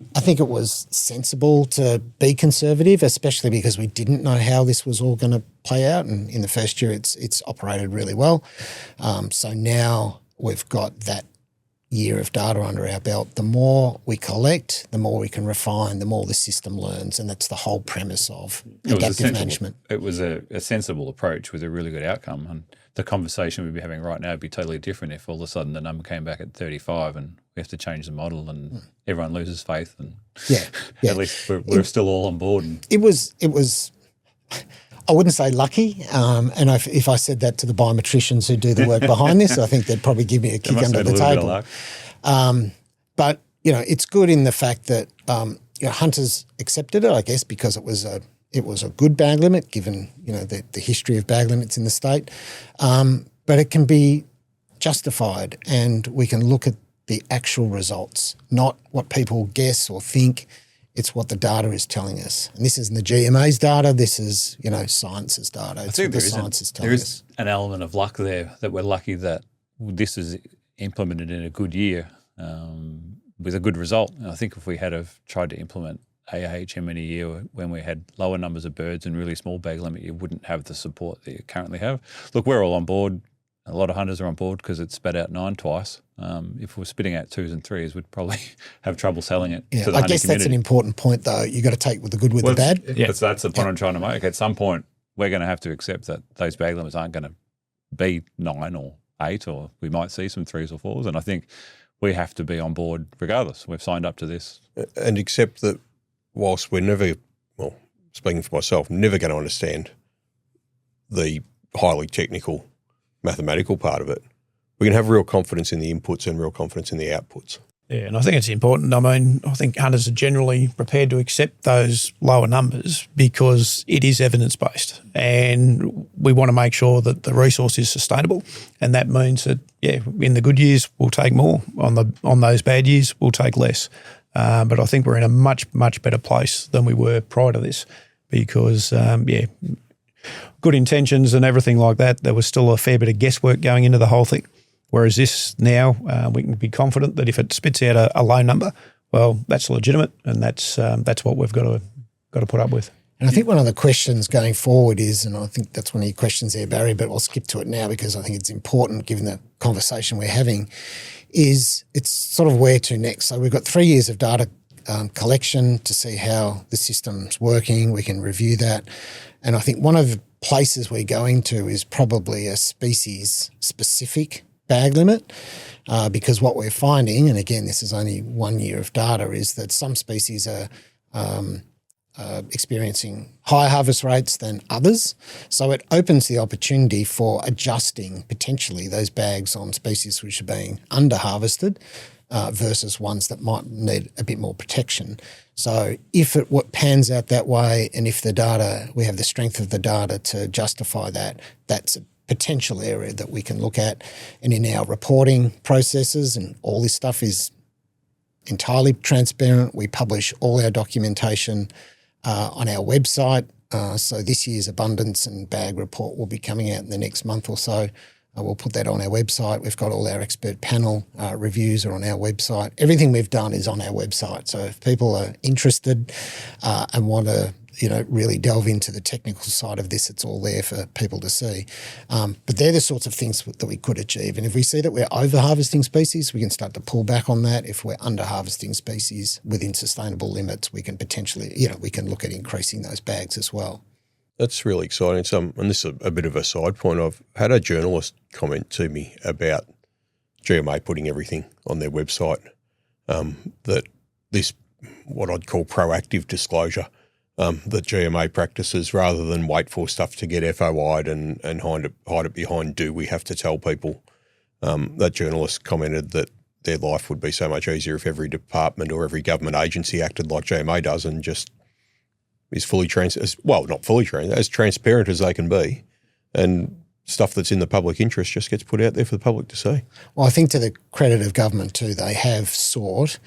sensible to be conservative, especially because we didn't know how this was all going to play out, and in the first year it's operated really well. So now we've got that year of data under our belt. The more we collect, the more we can refine, the more the system learns, and that's the whole premise of adaptive management. It was a sensible approach with a really good outcome, and the conversation we'd be having right now would be totally different if all of a sudden the number came back at 35 and we have to change the model and everyone loses faith. And at least we're still all on board. And it was. I wouldn't say lucky, and if I said that to the biometricians who do the work behind this, I think they'd probably give me a kick under the table. But it's good in the fact that hunters accepted it, I guess, because it was a good bag limit, given the history of bag limits in the state. But it can be justified, and we can look at the actual results, not what people guess or think. It's what the data is telling us. And this isn't the GMA's data. This is, science's data. It's what the science is telling us. There is an element of luck there, that we're lucky that this is implemented in a good year with a good result. And I think if we had have tried to implement AHM in a year when we had lower numbers of birds and really small bag limit, you wouldn't have the support that you currently have. Look, we're all on board. A lot of hunters are on board because it spat out 9 twice. If we're spitting out 2s and 3s, we'd probably have trouble selling it to the hunting community. I guess that's an important point, though. You've got to take with the good with the bad. That's the point I'm trying to make. At some point, we're going to have to accept that those bag limits aren't going to be 9 or 8, or we might see some 3s or 4s. And I think we have to be on board regardless. We've signed up to this. And accept that whilst we're never, speaking for myself, never going to understand the highly technical mathematical part of it, we can have real confidence in the inputs and real confidence in the outputs. Yeah, and I think it's important. I mean, I think hunters are generally prepared to accept those lower numbers because it is evidence-based, and we want to make sure that the resource is sustainable, and that means that, in the good years we'll take more, on those bad years we'll take less. But I think we're in a much, much better place than we were prior to this because, good intentions and everything like that, there was still a fair bit of guesswork going into the whole thing. Whereas this now, we can be confident that if it spits out a low number, well, that's legitimate, and that's what we've got to put up with. And I think one of the questions going forward is, and I think that's one of your questions there, Barry, but I'll skip to it now because I think it's important given the conversation we're having, is it's sort of where to next. So we've got 3 years of data collection to see how the system's working. We can review that. And I think one of the places we're going to is probably a species-specific bag limit because what we're finding, and again, this is only 1 year of data, is that some species are experiencing higher harvest rates than others. So it opens the opportunity for adjusting potentially those bags on species which are being under-harvested versus ones that might need a bit more protection. So if it pans out that way, and if we have the strength of the data to justify that, that's a potential area that we can look at. And in our reporting processes, and all this stuff is entirely transparent. We publish all our documentation on our website. So this year's abundance and bag report will be coming out in the next month or so. We'll put that on our website. We've got all our expert panel reviews are on our website. Everything we've done is on our website. So if people are interested and want to, really delve into the technical side of this, it's all there for people to see. But they're the sorts of things that we could achieve. And if we see that we're over-harvesting species, we can start to pull back on that. If we're under-harvesting species within sustainable limits, we can potentially, we can look at increasing those bags as well. That's really exciting. And this is a bit of a side point. I've had a journalist comment to me about GMA putting everything on their website, that this, what I'd call proactive disclosure, that GMA practices, rather than wait for stuff to get FOI'd and hide it behind, do we have to tell people? That journalist commented that their life would be so much easier if every department or every government agency acted like GMA does and just is as transparent as they can be, and stuff that's in the public interest just gets put out there for the public to see. Well, I think to the credit of government too, they have sought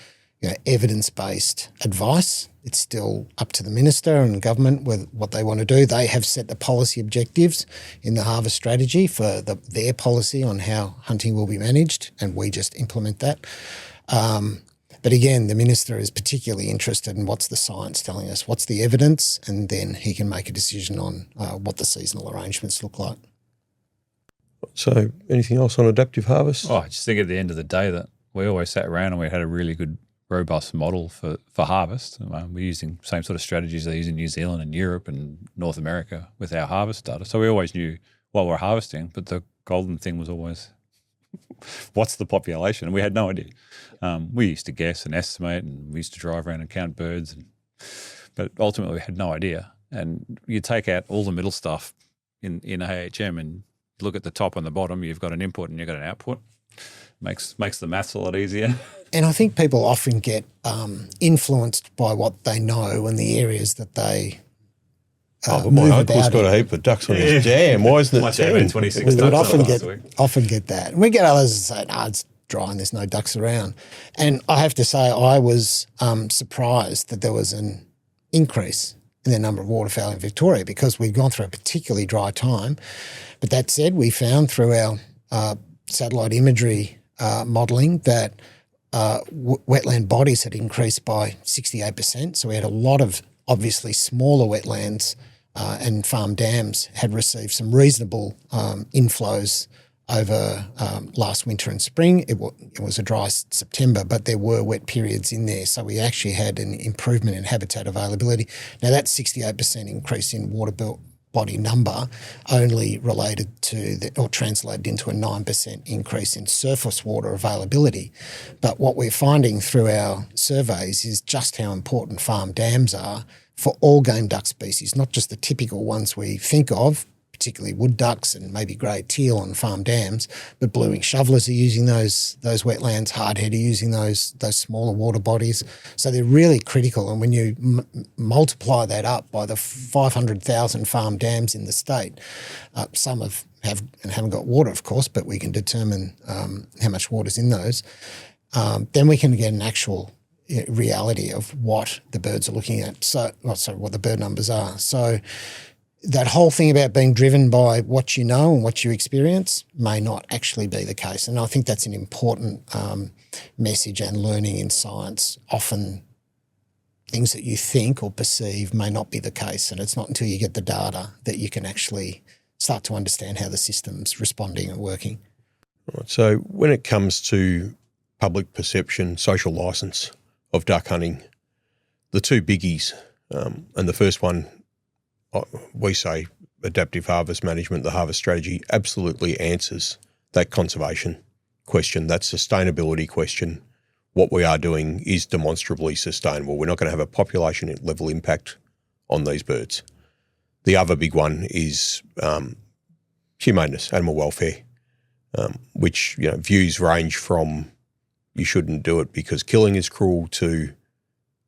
evidence-based advice. It's still up to the minister and government with what they want to do. They have set the policy objectives in the harvest strategy for their policy on how hunting will be managed, and we just implement that. But again, the minister is particularly interested in what's the science telling us, what's the evidence, and then he can make a decision on what the seasonal arrangements look like. So anything else on adaptive harvest? I just think at the end of the day that we always sat around and we had a really good, robust model for harvest. We're using the same sort of strategies they use in New Zealand and Europe and North America with our harvest data. So we always knew what we're harvesting, but the golden thing was always what's the population? And we had no idea. We used to guess and estimate, and we used to drive around and count birds, but ultimately we had no idea. And you take out all the middle stuff in AHM and look at the top and the bottom, you've got an input and you've got an output. Makes the maths a lot easier. And I think people often get influenced by what they know and the areas that they but my uncle's got a heap of ducks on his dam. Why isn't it 10? 26 We would ducks often get that. And we get others that say, it's dry and there's no ducks around. And I have to say I was surprised that there was an increase in the number of waterfowl in Victoria, because we'd gone through a particularly dry time. But that said, we found through our satellite imagery modelling that wetland bodies had increased by 68%. So we had a lot of obviously smaller wetlands and farm dams had received some reasonable inflows over last winter and spring. It was a dry September, but there were wet periods in there. So we actually had an improvement in habitat availability. Now that 68% increase in water body number only related to or translated into a 9% increase in surface water availability. But what we're finding through our surveys is just how important farm dams are for all game duck species, not just the typical ones we think of, particularly wood ducks and maybe grey teal on farm dams, but blue-winged shovelers are using those wetlands, hardhead are using those smaller water bodies. So they're really critical. And when you multiply that up by the 500,000 farm dams in the state, some have and haven't got water, of course, but we can determine how much water's in those. Then we can get an actual reality of what the birds are looking at. What the bird numbers are. So that whole thing about being driven by what you know and what you experience may not actually be the case. And I think that's an important message and learning in science. Often things that you think or perceive may not be the case, and it's not until you get the data that you can actually start to understand how the system's responding and working. Right. So when it comes to public perception, social licence of duck hunting, the two biggies, and the first one, we say adaptive harvest management, the harvest strategy, absolutely answers that conservation question, that sustainability question. What we are doing is demonstrably sustainable. We're not going to have a population level impact on these birds. The other big one is humaneness, animal welfare, which views range from you shouldn't do it because killing is cruel to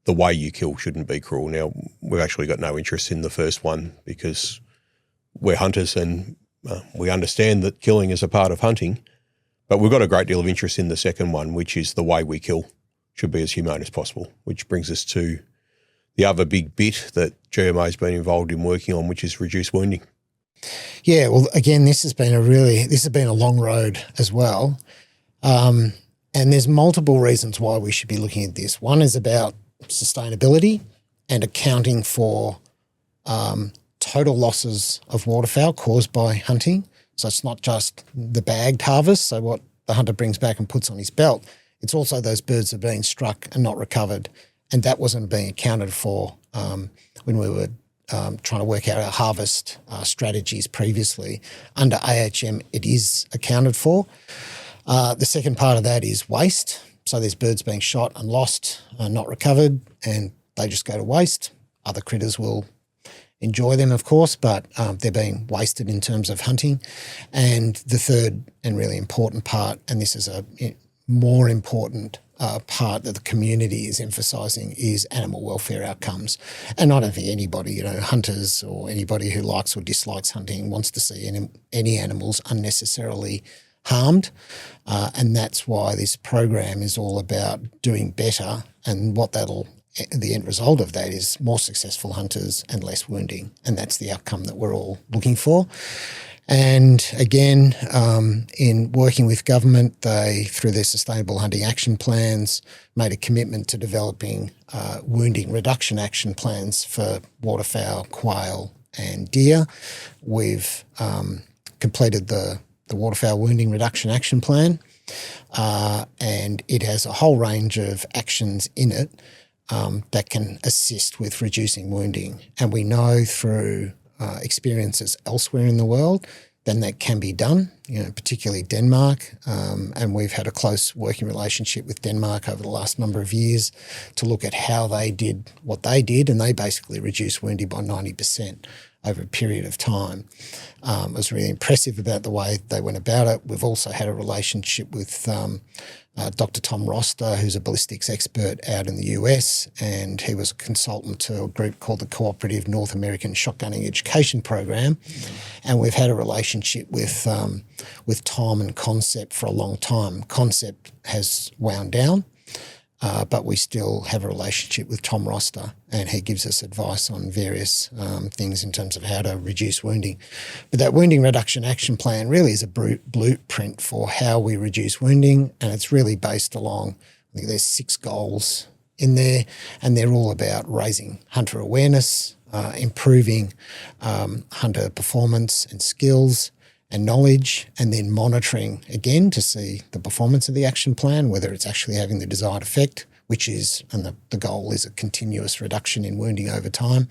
the way you kill shouldn't be cruel. Now, we've actually got no interest in the first one because we're hunters and we understand that killing is a part of hunting, but we've got a great deal of interest in the second one, which is the way we kill should be as humane as possible, which brings us to the other big bit that GMA has been involved in working on, which is reduced wounding. Yeah, well, again, this has been a long road as well. And there's multiple reasons why we should be looking at this. One is about sustainability and accounting for total losses of waterfowl caused by hunting. So it's not just the bagged harvest, so what the hunter brings back and puts on his belt. It's also those birds that have been struck and not recovered. And that wasn't being accounted for when we were trying to work out our harvest strategies previously. Under AHM, it is accounted for. The second part of that is waste. So there's birds being shot and lost, not recovered, and they just go to waste. other critters will enjoy them, of course, but they're being wasted in terms of hunting. And the third and really important part, and this is a more important part that the community is emphasising, is animal welfare outcomes. And I don't think anybody, hunters or anybody who likes or dislikes hunting wants to see any animals unnecessarily harmed. And that's why this program is all about doing better, and the end result of that is more successful hunters and less wounding. And that's the outcome that we're all looking for. And again, in working with government, they, through their Sustainable Hunting Action Plans, made a commitment to developing wounding reduction action plans for waterfowl, quail and deer. We've completed the Waterfowl Wounding Reduction Action Plan, and it has a whole range of actions in it that can assist with reducing wounding. And we know through experiences elsewhere in the world then that can be done, particularly Denmark. And we've had a close working relationship with Denmark over the last number of years to look at how they did what they did, and they basically reduced wounding by 90% over a period of time. I was really impressive about the way they went about it. We've also had a relationship with Dr. Tom Roster, who's a ballistics expert out in the US, and he was a consultant to a group called the Cooperative North American Shotgunning Education Program. And we've had a relationship with Tom and Concept for a long time. Concept has wound down, but we still have a relationship with Tom Roster, and he gives us advice on various things in terms of how to reduce wounding. But that Wounding Reduction Action Plan really is a blueprint for how we reduce wounding, and it's really based along, I think there's 6 goals in there, and they're all about raising hunter awareness, improving hunter performance and skills and knowledge, and then monitoring again to see the performance of the action plan, whether it's actually having the desired effect, which is, and the goal is a continuous reduction in wounding over time.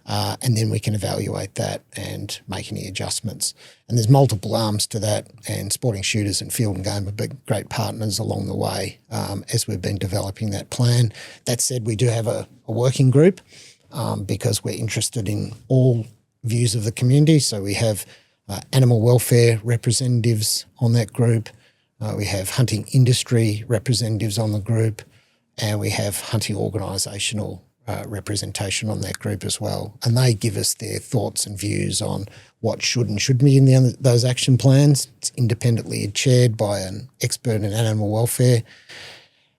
And then we can evaluate that and make any adjustments. And there's multiple arms to that, and Sporting Shooters and Field and Game have been great partners along the way as we've been developing that plan. That said, we do have a working group because we're interested in all views of the community. So we have animal welfare representatives on that group. We have hunting industry representatives on the group, and we have hunting organisational representation on that group as well. And they give us their thoughts and views on what should and shouldn't be in those action plans. It's independently chaired by an expert in animal welfare.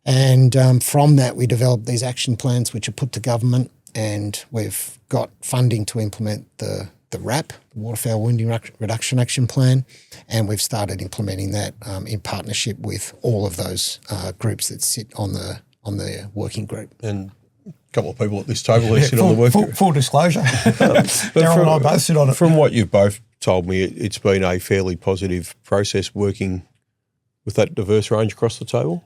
And from that, we develop these action plans which are put to government, and we've got funding to implement the WRAP, the Waterfowl Wounding Reduction Action Plan, and we've started implementing that in partnership with all of those groups that sit on the working group. And a couple of people at this table who sit on the working group. Full disclosure. Daryl and I both sit on it. From what you've both told me, it's been a fairly positive process working with that diverse range across the table.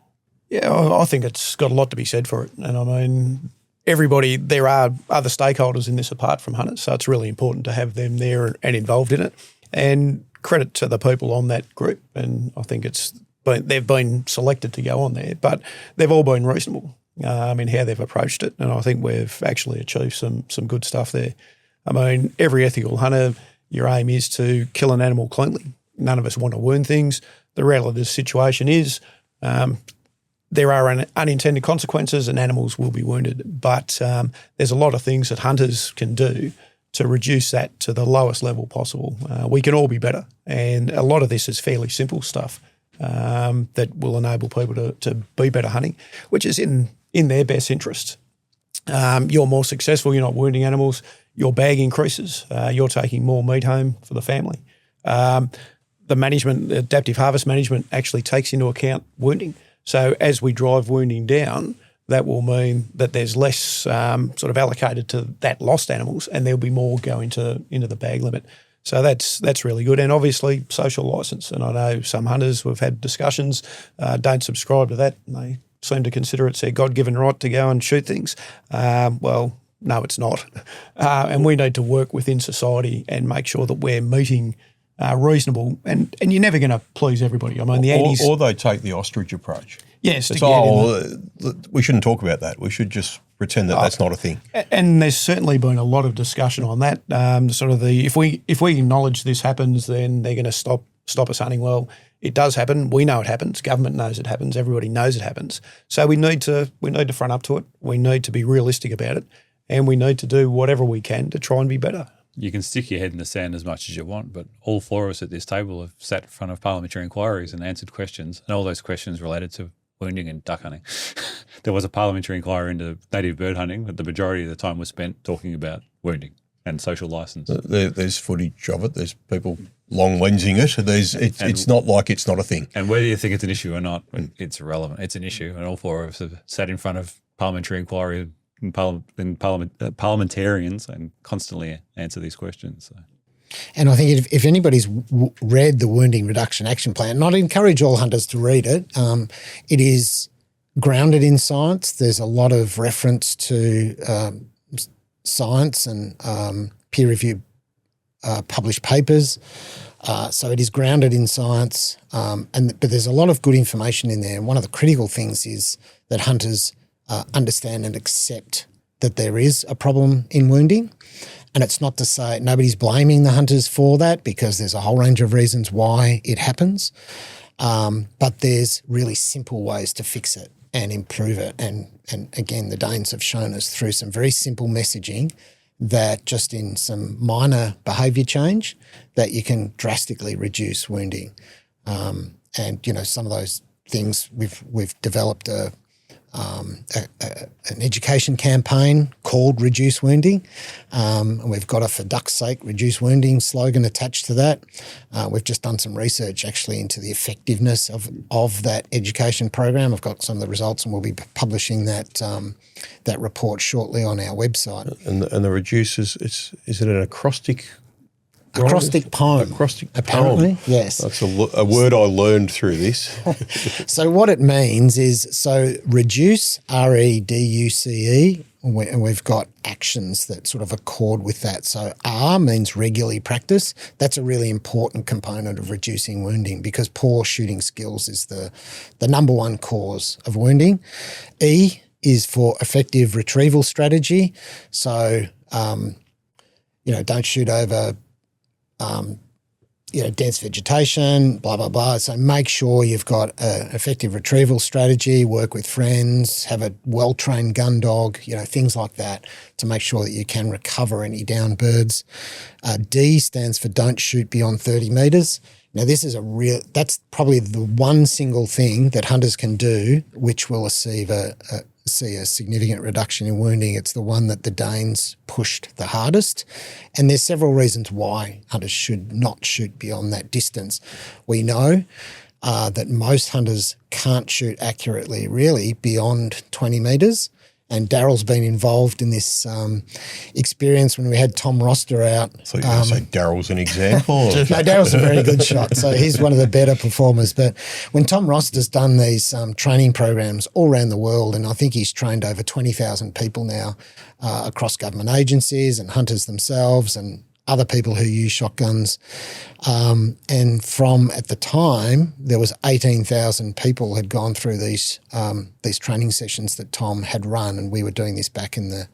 Yeah, I think it's got a lot to be said for it. And I mean, there are other stakeholders in this apart from hunters, so it's really important to have them there and involved in it. And credit to the people on that group, and I think they've been selected to go on there, but they've all been reasonable in how they've approached it, and I think we've actually achieved some good stuff there. I mean, every ethical hunter, your aim is to kill an animal cleanly. None of us want to wound things. The reality of the situation is there are unintended consequences and animals will be wounded, but there's a lot of things that hunters can do to reduce that to the lowest level possible. We can all be better, and a lot of this is fairly simple stuff that will enable people to be better hunting, which is in their best interest. You're more successful, you're not wounding animals, your bag increases, you're taking more meat home for the family. The adaptive harvest management actually takes into account wounding. So as we drive wounding down, that will mean that there's less sort of allocated to that lost animals, and there'll be more going into the bag limit. So that's really good. And obviously social licence. And I know some hunters we've had discussions don't subscribe to that. And they seem to consider it's their God-given right to go and shoot things. Well, no, it's not. And we need to work within society and make sure that we're meeting reasonable. And you're never going to please everybody. I mean, the or they take the ostrich approach. Yes. We shouldn't talk about that. We should just pretend that that's not a thing. And there's certainly been a lot of discussion on that. If we acknowledge this happens, then they're going to stop us hunting. Well, it does happen. We know it happens. Government knows it happens. Everybody knows it happens. So we need to front up to it. We need to be realistic about it, and we need to do whatever we can to try and be better. You can stick your head in the sand as much as you want, but all four of us at this table have sat in front of parliamentary inquiries and answered questions, and all those questions related to wounding and duck hunting. There was a parliamentary inquiry into native bird hunting, but the majority of the time was spent talking about wounding and social licence. There's footage of it. There's people long lensing it. It's not like it's not a thing. And whether you think it's an issue or not, it's irrelevant. It's an issue, and all four of us have sat in front of parliamentary inquiry and parliamentarians and constantly answer these questions. So. And I think if anybody's read the Wounding Reduction Action Plan, and I'd encourage all hunters to read it, it is grounded in science. There's a lot of reference to science and peer-reviewed published papers. So it is grounded in science, but there's a lot of good information in there. And one of the critical things is that hunters understand and accept that there is a problem in wounding. And it's not to say nobody's blaming the hunters for that, because there's a whole range of reasons why it happens. But there's really simple ways to fix it and improve it. And again, the Danes have shown us through some very simple messaging that just in some minor behaviour change that you can drastically reduce wounding. And, some of those things we've developed an education campaign called Reduce Wounding. And we've got a For Duck's Sake Reduce Wounding slogan attached to that. We've just done some research actually into the effectiveness of that education program. I've got some of the results, and we'll be publishing that report shortly on our website. And the Reduce is it an acrostic? Acrostic poem. Acrostic apparently, poem. Yes. That's a word I learned through this. So what it means is, reduce, REDUCE, and we've got actions that sort of accord with that. So R means regularly practice. That's a really important component of reducing wounding, because poor shooting skills is the number one cause of wounding. E is for effective retrieval strategy. So, don't shoot over dense vegetation, blah, blah, blah. So make sure you've got an effective retrieval strategy, work with friends, have a well-trained gun dog, things like that to make sure that you can recover any downed birds. D stands for don't shoot beyond 30 metres. Now, this is that's probably the one single thing that hunters can do which will see a significant reduction in wounding. It's the one that the Danes pushed the hardest. And there's several reasons why hunters should not shoot beyond that distance. We know that most hunters can't shoot accurately really beyond 20 metres. And Daryl's been involved in this experience when we had Tom Roster out. So you're going to say Daryl's an example? No, Daryl's a very good shot. So he's one of the better performers. But when Tom Roster's done these training programs all around the world, and I think he's trained over 20,000 people now across government agencies and hunters themselves and other people who use shotguns. And from at the time, there was 18,000 people had gone through these training sessions that Tom had run, and we were doing this back in the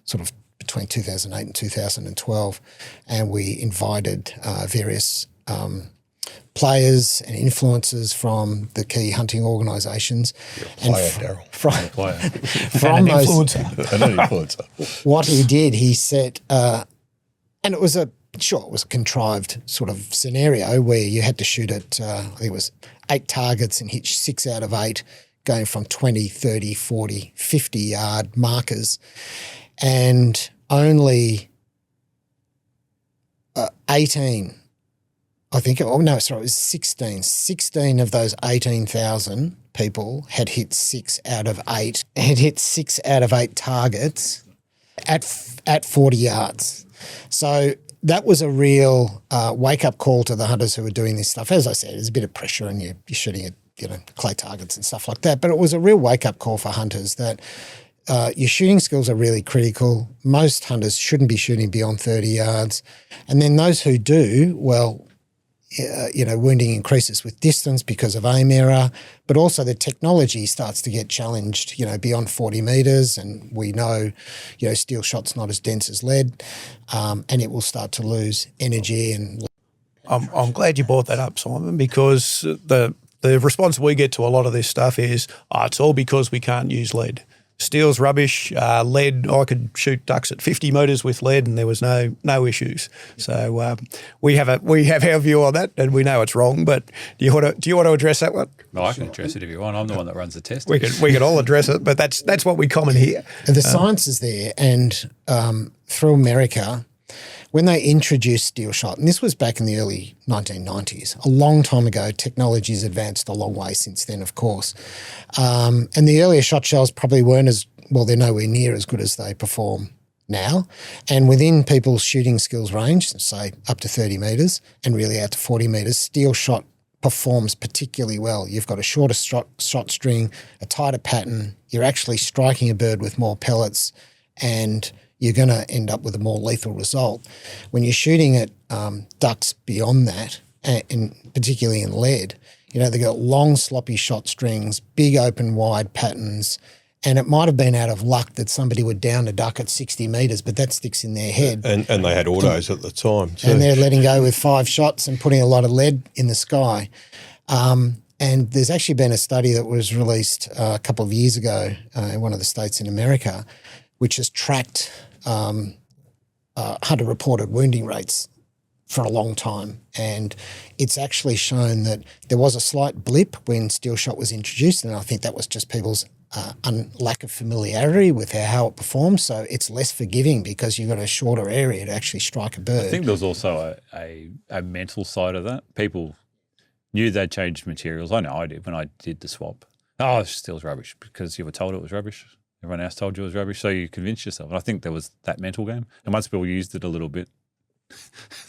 sort of between 2008 and 2012, and we invited various players and influencers from the key hunting organisations. From those influencer. What he did, he set. And it was a contrived sort of scenario where you had to shoot at, I think it was 8 targets and hit 6 out of 8, going from 20, 30, 40, 50-yard markers. And only 18, I think, it was 16. 16 of those 18,000 people had hit 6 out of 8, had hit 6 out of 8 targets at 40 yards. So that was a real wake-up call to the hunters who were doing this stuff. As I said, there's a bit of pressure and you're shooting at clay targets and stuff like that. But it was a real wake-up call for hunters that your shooting skills are really critical. Most hunters shouldn't be shooting beyond 30 yards. And then those who do, well, wounding increases with distance because of aim error, but also the technology starts to get challenged, beyond 40 metres, and we know, steel shot's not as dense as lead, and it will start to lose energy. And I'm glad you brought that up, Simon, because the response we get to a lot of this stuff is, it's all because we can't use lead. Steel's rubbish. Lead, I could shoot ducks at 50 metres with lead, and there was no issues. So we have our view on that, and we know it's wrong. But do you want to address that one? Well, I can address it if you want. I'm the one that runs the test. We can all address it, but that's what we comment here. And the science is there, and through America, when they introduced steel shot, and this was back in the early 1990s, a long time ago, technology's advanced a long way since then, of course. And the earlier shot shells probably weren't they're nowhere near as good as they perform now. And within people's shooting skills range, say up to 30 metres and really out to 40 metres, steel shot performs particularly well. You've got a shorter shot string, a tighter pattern, you're actually striking a bird with more pellets, and you're going to end up with a more lethal result. When you're shooting at ducks beyond that, and particularly in lead, they've got long, sloppy shot strings, big, open, wide patterns, and it might have been out of luck that somebody would down a duck at 60 metres, but that sticks in their head. And they had autos at the time too. And they're letting go with 5 shots and putting a lot of lead in the sky. And there's actually been a study that was released a couple of years ago in one of the states in America, which has tracked hunter-reported wounding rates for a long time. And it's actually shown that there was a slight blip when steel shot was introduced, and I think that was just people's lack of familiarity with how it performs. So it's less forgiving because you've got a shorter area to actually strike a bird. I think there was also a mental side of that. People knew they'd changed materials. I know I did when I did the swap. Oh, steel's rubbish because you were told it was rubbish. Everyone else told you it was rubbish, so you convinced yourself. And I think there was that mental game. And once people used it a little bit,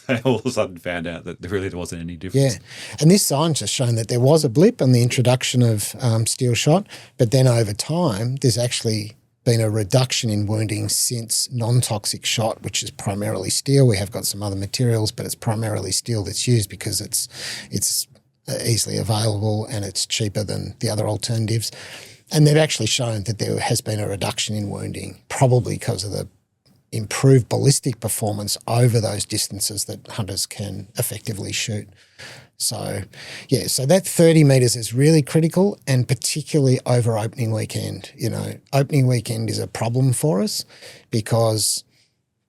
they all of a sudden found out that there really wasn't any difference. Yeah, and this science has shown that there was a blip on the introduction of steel shot, but then over time there's actually been a reduction in wounding since non-toxic shot, which is primarily steel. We have got some other materials, but it's primarily steel that's used because it's easily available and it's cheaper than the other alternatives. And they've actually shown that there has been a reduction in wounding, probably because of the improved ballistic performance over those distances that hunters can effectively shoot. So, so that 30 metres is really critical, and particularly over opening weekend. Opening weekend is a problem for us because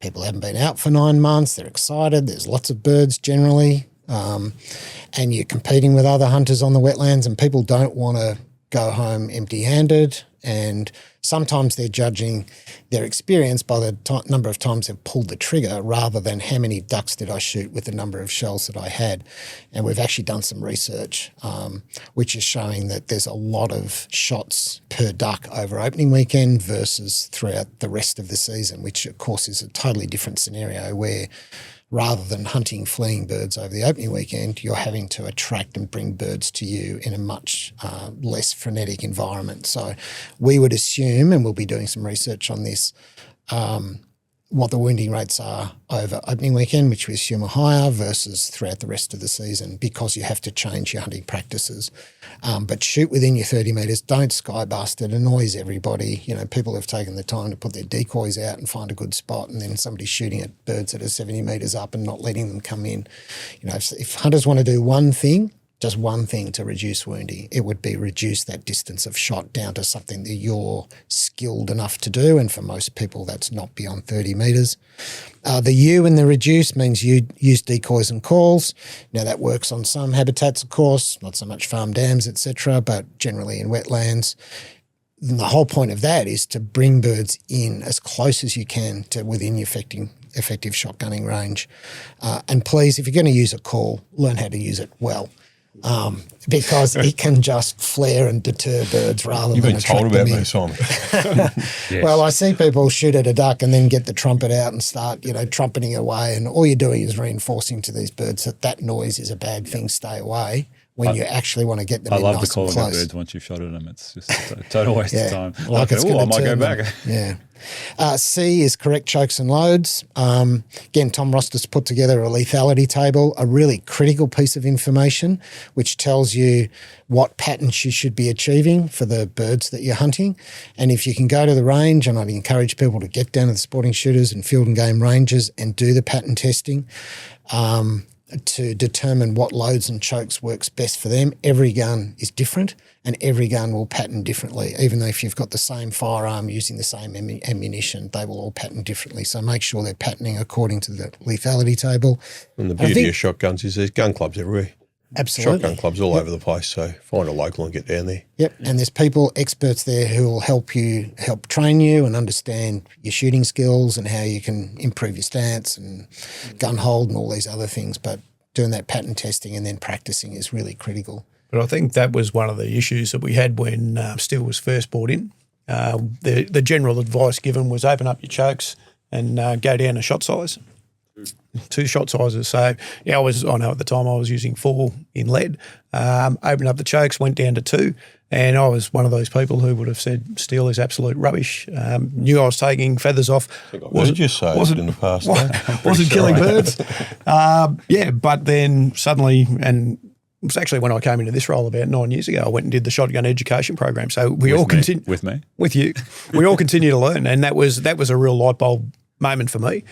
people haven't been out for 9 months, they're excited, there's lots of birds generally, and you're competing with other hunters on the wetlands, and people don't want to go home empty-handed, and sometimes they're judging their experience by the number of times they've pulled the trigger rather than how many ducks did I shoot with the number of shells that I had. And we've actually done some research which is showing that there's a lot of shots per duck over opening weekend versus throughout the rest of the season, which of course is a totally different scenario where rather than hunting fleeing birds over the opening weekend, you're having to attract and bring birds to you in a much less frenetic environment. So we would assume, and we'll be doing some research on this, what the wounding rates are over opening weekend, which we assume are higher, versus throughout the rest of the season, because you have to change your hunting practices. But shoot within your 30 metres, don't sky bust. It annoys everybody. People have taken the time to put their decoys out and find a good spot, and then somebody's shooting at birds that are 70 metres up and not letting them come in. If hunters want to do one thing, just one thing to reduce wounding, it would be reduce that distance of shot down to something that you're skilled enough to do, and for most people that's not beyond 30 metres. The U in the reduce means you use decoys and calls. Now that works on some habitats, of course, not so much farm dams, etc., but generally in wetlands. And the whole point of that is to bring birds in as close as you can to within your effective shotgunning range. And please, if you're going to use a call, learn how to use it well. Because it can just flare and deter birds rather You've than been attract told them about in. me, Simon. Yes. Well, I see people shoot at a duck and then get the trumpet out and start, trumpeting away, and all you're doing is reinforcing to these birds that noise is a bad thing, stay away, when you actually want to get them I in love nice the calling and of close. birds once you've shot at them. It's just a total waste of time. Like it's I going to might go turn them. back. Yeah. C is correct chokes and loads. Again, Tom Roster's put together a lethality table, a really critical piece of information, which tells you what patterns you should be achieving for the birds that you're hunting. And if you can go to the range, and I'd encourage people to get down to the sporting shooters and field and game ranges and do the pattern testing, to determine what loads and chokes works best for them. Every gun is different and every gun will pattern differently. Even though if you've got the same firearm using the same ammunition, they will all pattern differently. So make sure they're patterning according to the lethality table. And the beauty of shotguns is there's gun clubs everywhere. Absolutely. Shotgun clubs all over the place, so find a local and get down there. Yep, and there's people, experts there who will help train you and understand your shooting skills and how you can improve your stance and gun hold and all these other things. But doing that pattern testing and then practicing is really critical. But I think that was one of the issues that we had when steel was first brought in. The general advice given was open up your chokes and go down a shot size. 2 shot sizes. So, I know at the time I was using 4 in lead. Opened up the chokes, went down to 2, and I was one of those people who would have said steel is absolute rubbish. Knew I was taking feathers off. Wasn't in the past. Wasn't killing birds. But then suddenly, and it was actually when I came into this role about 9 years ago, I went and did the shotgun education program. So we all continue with me, with you. We all continue to learn, and that was a real light bulb moment for me.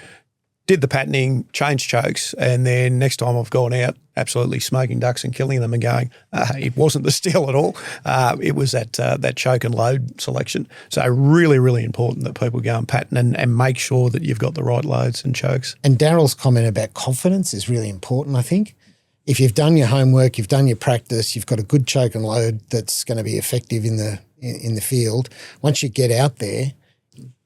Did the patterning, changed chokes, and then next time I've gone out absolutely smoking ducks and killing them and going, it wasn't the steel at all. It was that choke and load selection. So really, really important that people go and pattern and make sure that you've got the right loads and chokes. And Daryl's comment about confidence is really important, I think. If you've done your homework, you've done your practice, you've got a good choke and load that's going to be effective in the field, once you get out there,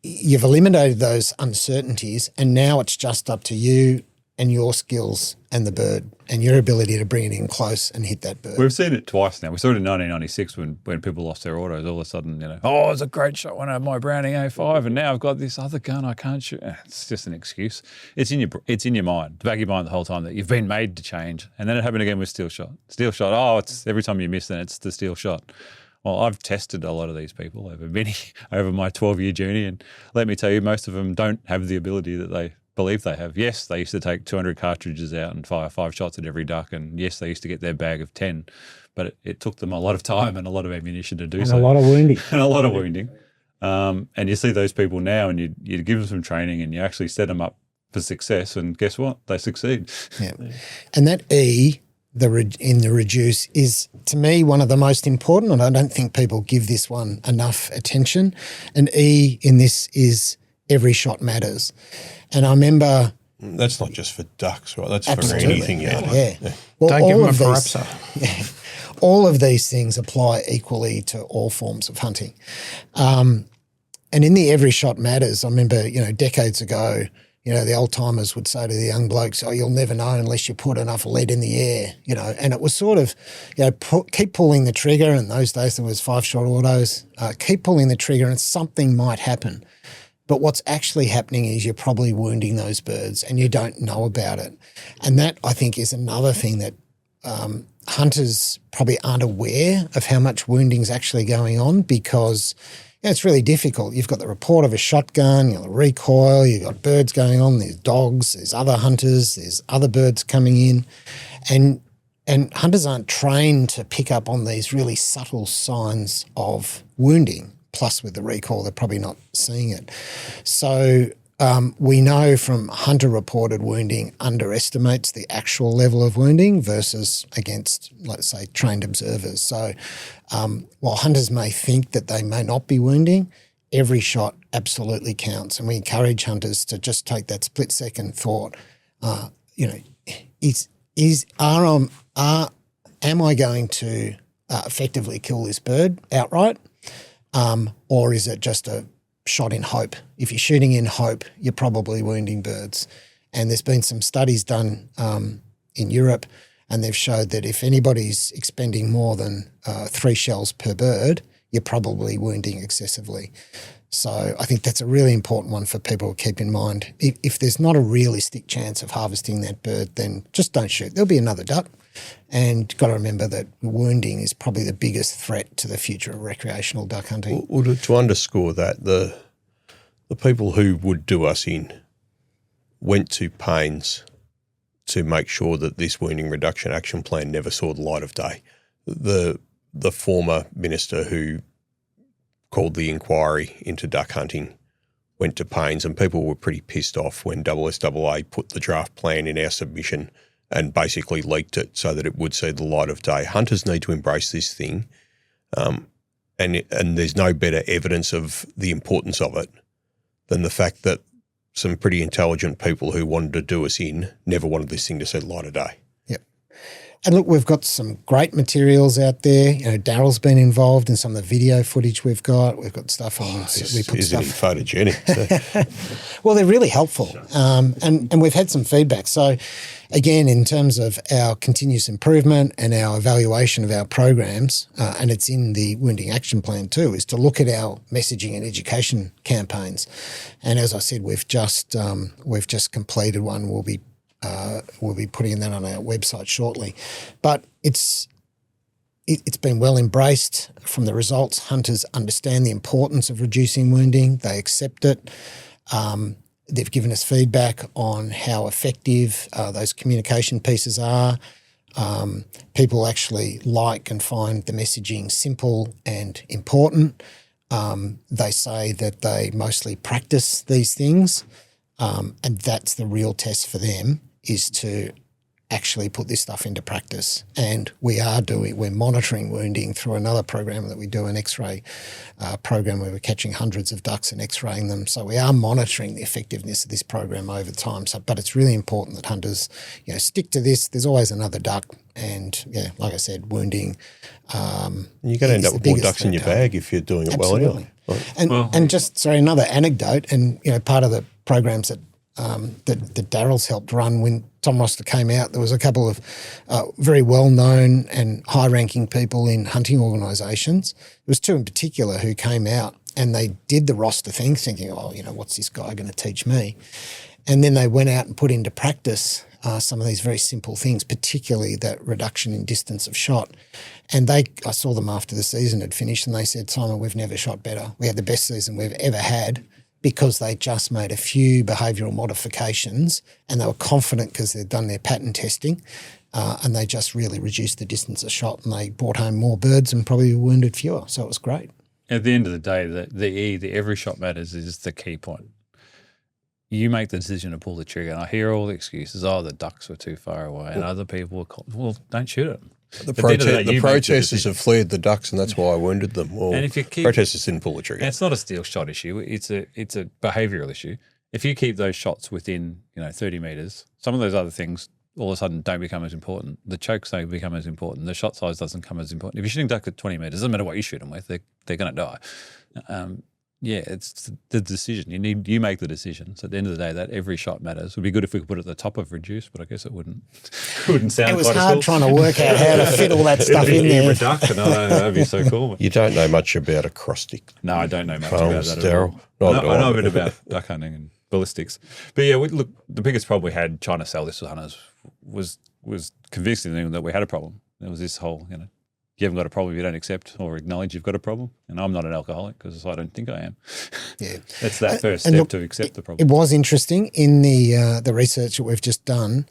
you've eliminated those uncertainties, and now it's just up to you and your skills and the bird and your ability to bring it in close and hit that bird. We've seen it twice now. We saw it in 1996 when people lost their autos. All of a sudden, it was a great shot when I had my Browning A5, and now I've got this other gun I can't shoot. It's just an excuse. It's in your mind, the back of your mind the whole time that you've been made to change. And then it happened again with steel shot. Steel shot. It's every time you miss, then it's the steel shot. Well, I've tested a lot of these people over my 12-year journey, and let me tell you, most of them don't have the ability that they believe they have. Yes, they used to take 200 cartridges out and fire 5 shots at every duck, and yes, they used to get their bag of 10, but it took them a lot of time and a lot of ammunition to do so. And a lot of wounding. And you see those people now, and you give them some training and you actually set them up for success, and guess what? They succeed. Yeah. And that E, in the reduce, is to me one of the most important, and I don't think people give this one enough attention. And E in this is every shot matters. And I remember that's not just for ducks, right? That's absolutely. for anything. Yeah. Well, Don't give them a corrupter. All of these things apply equally to all forms of hunting. And in the every shot matters, I remember, decades ago, the old timers would say to the young blokes, you'll never know unless you put enough lead in the air, and it was sort of, keep pulling the trigger. In those days, there was 5-shot autos. Keep pulling the trigger and something might happen. But what's actually happening is you're probably wounding those birds and you don't know about it. And that, I think, is another thing that hunters probably aren't aware of, how much wounding's actually going on, because it's really difficult. You've got the report of a shotgun, you've got the recoil, you've got birds going on, there's dogs, there's other hunters, there's other birds coming in. And hunters aren't trained to pick up on these really subtle signs of wounding. Plus with the recoil, they're probably not seeing it. So we know from hunter-reported wounding underestimates the actual level of wounding versus against, let's say, trained observers. So while hunters may think that they may not be wounding, every shot absolutely counts. And we encourage hunters to just take that split-second thought, am I going to effectively kill this bird outright? Or is it just a shot in hope? If you're shooting in hope, you're probably wounding birds. And there's been some studies done in Europe, and they've showed that if anybody's expending more than 3 shells per bird, you're probably wounding excessively. So I think that's a really important one for people to keep in mind. If there's not a realistic chance of harvesting that bird, then just don't shoot. There'll be another duck. And you've got to remember that wounding is probably the biggest threat to the future of recreational duck hunting. Well, to underscore that, the people who would do us in went to pains to make sure that this wounding reduction action plan never saw the light of day. The former minister who called the inquiry into duck hunting went to pains, and people were pretty pissed off when SSAA put the draft plan in our submission and basically leaked it so that it would see the light of day. Hunters need to embrace this thing, and there's no better evidence of the importance of it than the fact that some pretty intelligent people who wanted to do us in never wanted this thing to see the light of day. And look, we've got some great materials out there. You know, Daryl's been involved in some of the video footage we've got. We've got stuff on. Isn't he photogenic? So. Well, they're really helpful, and we've had some feedback. So, again, in terms of our continuous improvement and our evaluation of our programs, and it's in the wounding action plan too, is to look at our messaging and education campaigns. And as I said, we've just completed one. We'll be putting that on our website shortly. But it's been well embraced from the results. Hunters understand the importance of reducing wounding. They accept it. They've given us feedback on how effective those communication pieces are. People actually like and find the messaging simple and important. They say that they mostly practice these things, and that's the real test for them, is to actually put this stuff into practice. And we're monitoring wounding through another program that we do, an X-ray program where we're catching hundreds of ducks and X-raying them. So we are monitoring the effectiveness of this program over time. But it's really important that hunters, stick to this. There's always another duck. And like I said, wounding. You're going to end up with more ducks in your bag if you're doing it well anyway. Another anecdote, and part of the programs that Daryl's helped run, when Tom Roster came out, there was a couple of very well-known and high-ranking people in hunting organisations. There was two in particular who came out and they did the roster thing thinking, what's this guy going to teach me? And then they went out and put into practice some of these very simple things, particularly that reduction in distance of shot. And I saw them after the season had finished and they said, Simon, we've never shot better. We had the best season we've ever had, because they just made a few behavioural modifications and they were confident because they'd done their pattern testing, and they just really reduced the distance of shot and they brought home more birds and probably wounded fewer. So it was great. At the end of the day, the every shot matters is the key point. You make the decision to pull the trigger. And I hear all the excuses, the ducks were too far away, and other people were don't shoot at them. The protesters have flared the ducks, and that's why I wounded them. Well, and if you protesters didn't pull the trigger. It's not a steel shot issue. It's a behavioural issue. If you keep those shots within 30 metres, some of those other things all of a sudden don't become as important. The chokes don't become as important. The shot size doesn't come as important. If you're shooting duck at 20 metres, it doesn't matter what you shoot them with, they're going to die. It's the decision. You make the decision. So at the end of the day, that every shot matters. It would be good if we could put it at the top of reduce, but I guess it wouldn't sound. It was hard trying to work out how to fit all that stuff in there. Reduction, that'd be so cool. You don't know much about acrostic. No, I don't know much about that. Daryl. I know a bit about duck hunting and ballistics, but look, the biggest problem we had trying to sell this to hunters was convincing them that we had a problem. There was this whole, you haven't got a problem if you don't accept or acknowledge you've got a problem. And I'm not an alcoholic because I don't think I am. Yeah. That's that first step to accept the problem. It was interesting in the research that we've just done.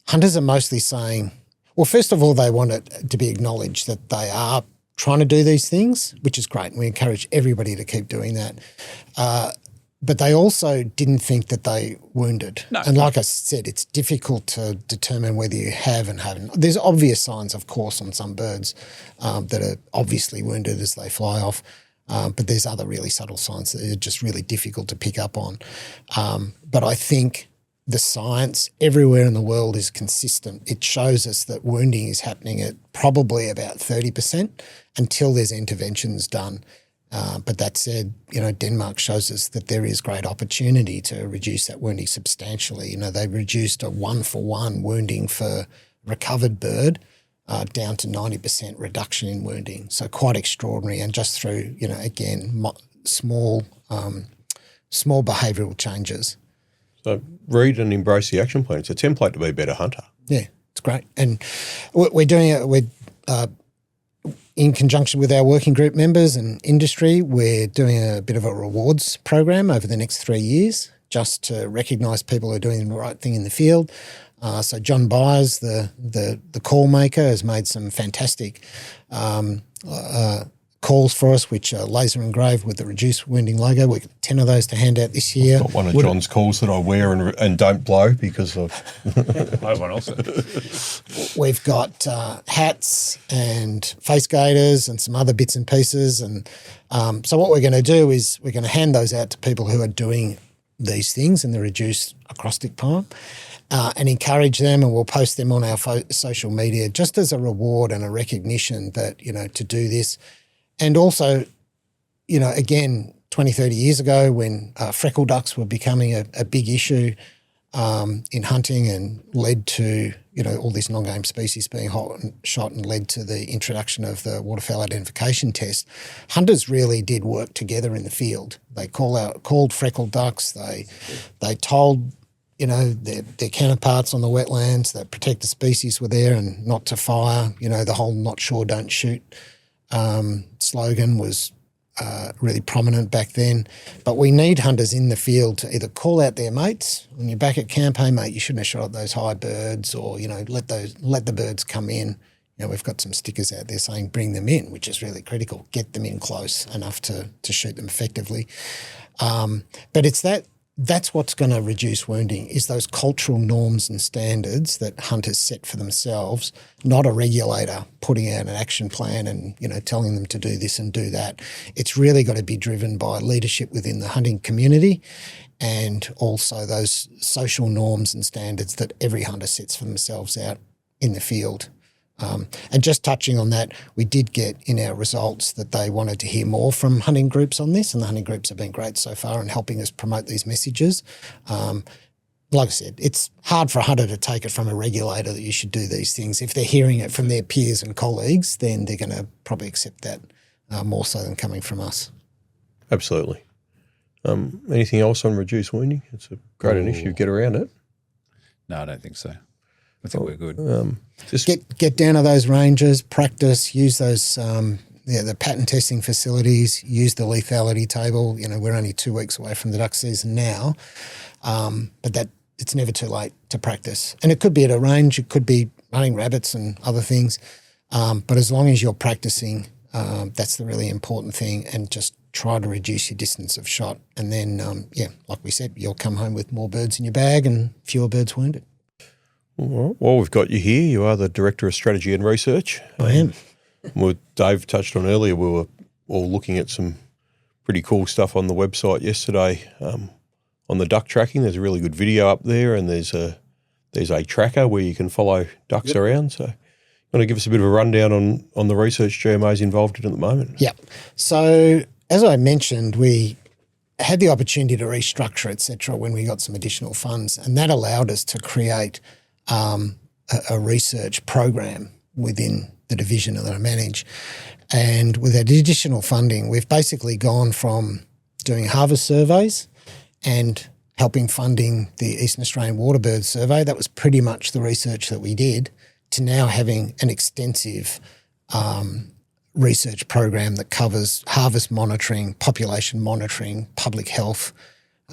Hunters are mostly saying, well, first of all, they want it to be acknowledged that they are trying to do these things, which is great. And we encourage everybody to keep doing that. But they also didn't think that they wounded. No. And like I said, it's difficult to determine whether you have and haven't. There's obvious signs, of course, on some birds that are obviously wounded as they fly off. But there's other really subtle signs that are just really difficult to pick up on. But I think the science everywhere in the world is consistent. It shows us that wounding is happening at probably about 30% until there's interventions done. But that said, Denmark shows us that there is great opportunity to reduce that wounding substantially. They reduced a 1-for-1 wounding for recovered bird down to 90% reduction in wounding. So quite extraordinary, and just through, again, small behavioural changes. So read and embrace the action plan. It's a template to be a better hunter. Yeah, it's great. And we're doing it in conjunction with our working group members and industry. We're doing a bit of a rewards program over the next 3 years, just to recognise people who are doing the right thing in the field. So John Byers, the call maker, has made some fantastic calls for us, which are laser engraved with the reduced wounding logo. We've got 10 of those to hand out this year. Got one of John's calls that I wear and don't blow because of... I have one also. We've got hats and face gaiters and some other bits and pieces. And so what we're going to do is we're going to hand those out to people who are doing these things in the reduced acrostic poem. And encourage them, and we'll post them on our social media just as a reward and a recognition that, to do this. And also, again, 20, 30 years ago when freckle ducks were becoming a big issue in hunting and led to, all these non-game species being shot and led to the introduction of the waterfowl identification test, hunters really did work together in the field. They called freckled ducks. They told their counterparts on the wetlands that protect the species were there and not to fire. The whole not sure, don't shoot slogan was really prominent back then. But we need hunters in the field to either call out their mates when you're back at camp, hey, mate, you shouldn't have shot at those high birds, or, let the birds come in. We've got some stickers out there saying bring them in, which is really critical. Get them in close enough to shoot them effectively. But it's that's what's going to reduce wounding, is those cultural norms and standards that hunters set for themselves, not a regulator putting out an action plan and, telling them to do this and do that. It's really got to be driven by leadership within the hunting community, and also those social norms and standards that every hunter sets for themselves out in the field. And just touching on that, we did get in our results that they wanted to hear more from hunting groups on this, and the hunting groups have been great so far in helping us promote these messages. Like I said, it's hard for a hunter to take it from a regulator that you should do these things. If they're hearing it from their peers and colleagues, then they're going to probably accept that more so than coming from us. Absolutely. Anything else on reduced wounding? It's a great initiative. Get around it. No, I don't think so. I think we're good. Just get down to those ranges, practice, use those the pattern testing facilities, use the lethality table. We're only 2 weeks away from the duck season now, but it's never too late to practice. And it could be at a range, it could be hunting rabbits and other things, but as long as you're practicing, that's the really important thing, and just try to reduce your distance of shot. And then, like we said, you'll come home with more birds in your bag and fewer birds wounded. Well, we've got you here. You are the Director of Strategy and Research. I am. Dave touched on earlier, we were all looking at some pretty cool stuff on the website yesterday on the duck tracking. There's a really good video up there, and there's a tracker where you can follow ducks around. So you want to give us a bit of a rundown on the research GMA is involved in at the moment? Yeah. So as I mentioned, we had the opportunity to restructure, et cetera, when we got some additional funds, and that allowed us to create a research program within the division that I manage. And with that additional funding, we've basically gone from doing harvest surveys and helping funding the Eastern Australian Waterbird Survey, that was pretty much the research that we did, to now having an extensive research program that covers harvest monitoring, population monitoring, public health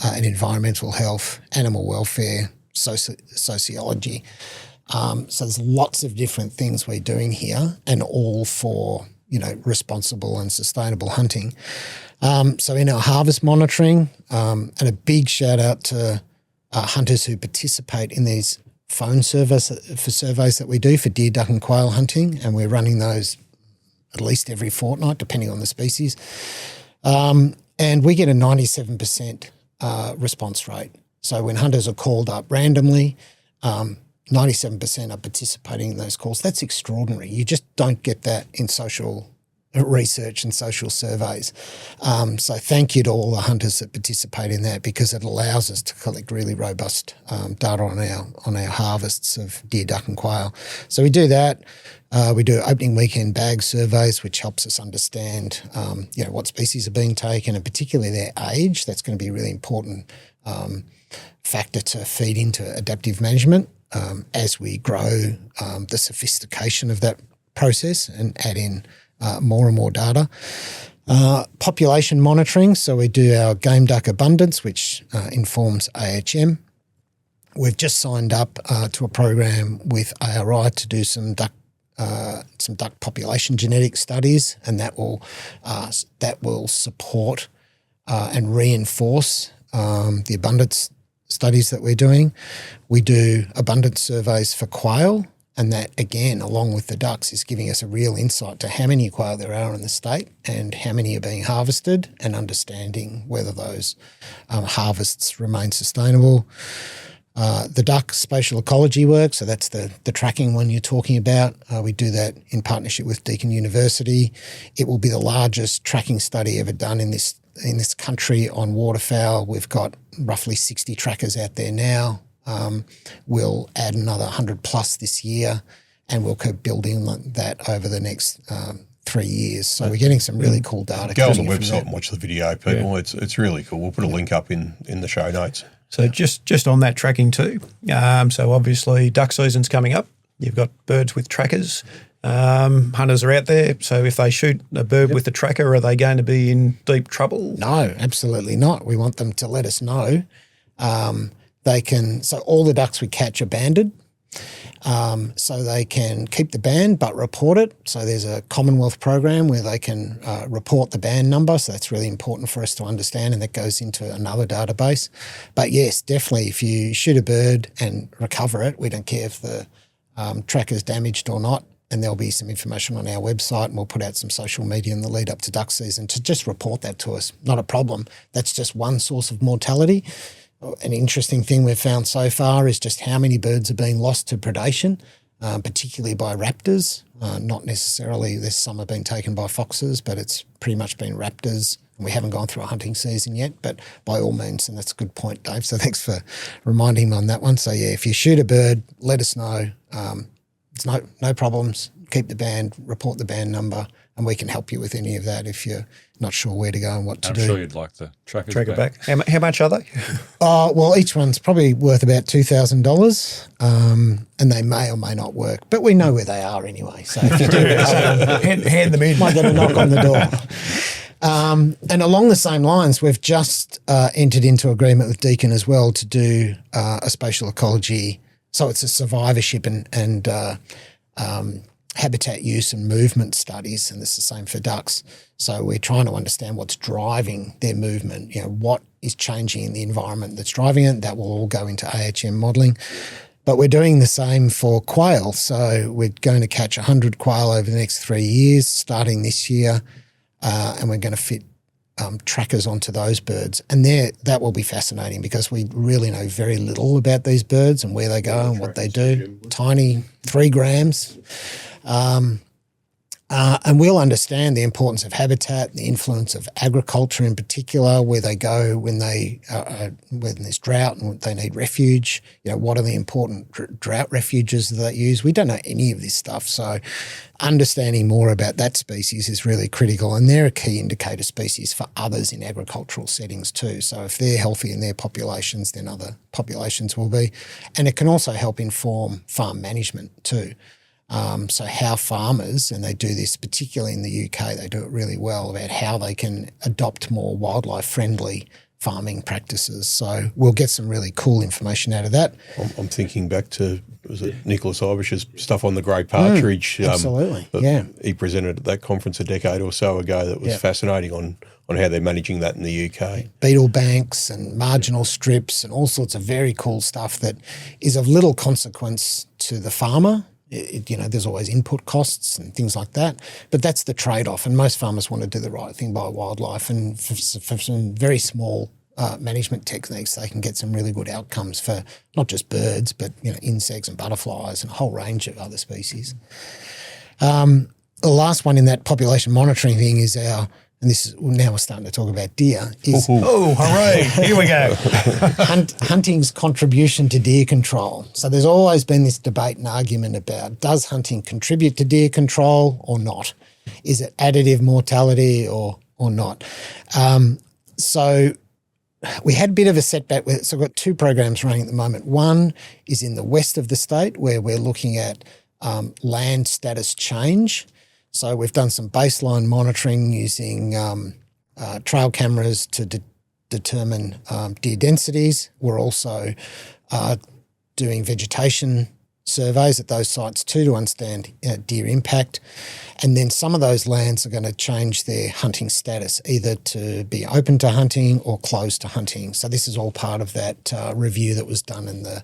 and environmental health, animal welfare, sociology. So there's lots of different things we're doing here, and all for, responsible and sustainable hunting. So in our harvest monitoring, and a big shout out to hunters who participate in these phone surveys that we do for deer, duck and quail hunting, and we're running those at least every fortnight, depending on the species. And we get a 97% response rate. So when hunters are called up randomly, 97% are participating in those calls. That's extraordinary. You just don't get that in social research and social surveys. So thank you to all the hunters that participate in that, because it allows us to collect really robust data on our harvests of deer, duck and quail. So we do that. We do opening weekend bag surveys, which helps us understand what species are being taken, and particularly their age. That's going to be a really important factor to feed into adaptive management as we grow the sophistication of that process and add in more and more data. Population monitoring. So we do our game duck abundance, which informs AHM. We've just signed up to a program with ARI to do some duck population genetic studies, and that will support and reinforce the abundance studies that we're doing. We do abundance surveys for quail, and that, again, along with the ducks, is giving us a real insight to how many quail there are in the state and how many are being harvested, and understanding whether those harvests remain sustainable. The duck spatial ecology work, so that's the tracking one you're talking about. We do that in partnership with Deakin University. It will be the largest tracking study ever done in this country on waterfowl. We've got roughly 60 trackers out there now. We'll add another 100 plus this year, and we'll keep building that over the next 3 years. So we're getting some really cool data. Go on the website and watch the video, people. Yeah. It's really cool. We'll put a link up in the show notes. So just on that tracking too. So obviously duck season's coming up. You've got birds with trackers. Hunters are out there. So if they shoot a bird with the tracker, are they going to be in deep trouble? No, absolutely not. We want them to let us know. So all the ducks we catch are banded. So they can keep the band but report it. So there's a Commonwealth program where they can report the band number. So that's really important for us to understand, and that goes into another database. But yes, definitely, if you shoot a bird and recover it, we don't care if the tracker's damaged or not, and there'll be some information on our website, and we'll put out some social media in the lead up to duck season to just report that to us. Not a problem. That's just one source of mortality. An interesting thing we've found so far is just how many birds are being lost to predation, particularly by raptors. Not necessarily, there's some have been taken by foxes, but it's pretty much been raptors. We haven't gone through a hunting season yet, but by all means, and that's a good point, Dave. So thanks for reminding me on that one. So yeah, if you shoot a bird, let us know. It's no problems. Keep the band, report the band number, and we can help you with any of that if you're not sure where to go and what to do. I'm sure you'd like the tracker back. How much are they? Well, each one's probably worth about $2,000, and they may or may not work, but we know where they are anyway. So if you do hand them in. Might get a knock on the door. And along the same lines, we've just entered into agreement with Deakin as well to do a spatial ecology. So it's a survivorship and habitat use and movement studies, and this is the same for ducks. So we're trying to understand what's driving their movement, what is changing in the environment that's driving it. That will all go into AHM modelling. But we're doing the same for quail. So we're going to catch 100 quail over the next 3 years, starting this year, and we're going to fit trackers onto those birds. And that will be fascinating because we really know very little about these birds and where they go and what they do. Tiny, 3 grams. And we'll understand the importance of habitat, the influence of agriculture in particular, where they go when there's drought and they need refuge. What are the important drought refuges that they use? We don't know any of this stuff. So understanding more about that species is really critical, and they're a key indicator species for others in agricultural settings too. So if they're healthy in their populations, then other populations will be. And it can also help inform farm management too. So how farmers, and they do this particularly in the UK, they do it really well, about how they can adopt more wildlife-friendly farming practices. So we'll get some really cool information out of that. I'm thinking back to, was it Nicholas Ivish's stuff on the grey partridge? Absolutely, yeah. He presented at that conference a decade or so ago that was fascinating on how they're managing that in the UK. Beetle banks and marginal strips and all sorts of very cool stuff that is of little consequence to the farmer. There's always input costs and things like that, but that's the trade-off. And most farmers want to do the right thing by wildlife, and for some very small management techniques, they can get some really good outcomes for not just birds, but insects and butterflies and a whole range of other species. the last one in that population monitoring thing is and this is now we're starting to talk about deer, is Oh, hooray. Here we go. hunting's contribution to deer control. So there's always been this debate and argument about, does hunting contribute to deer control or not? Is it additive mortality or not? So we had a bit of a setback with it. So we've got two programs running at the moment. One is in the west of the state where we're looking at land status change. So we've done some baseline monitoring using trail cameras to determine deer densities. We're also doing vegetation surveys at those sites too to understand deer impact. And then some of those lands are going to change their hunting status, either to be open to hunting or closed to hunting. So this is all part of that review that was done in the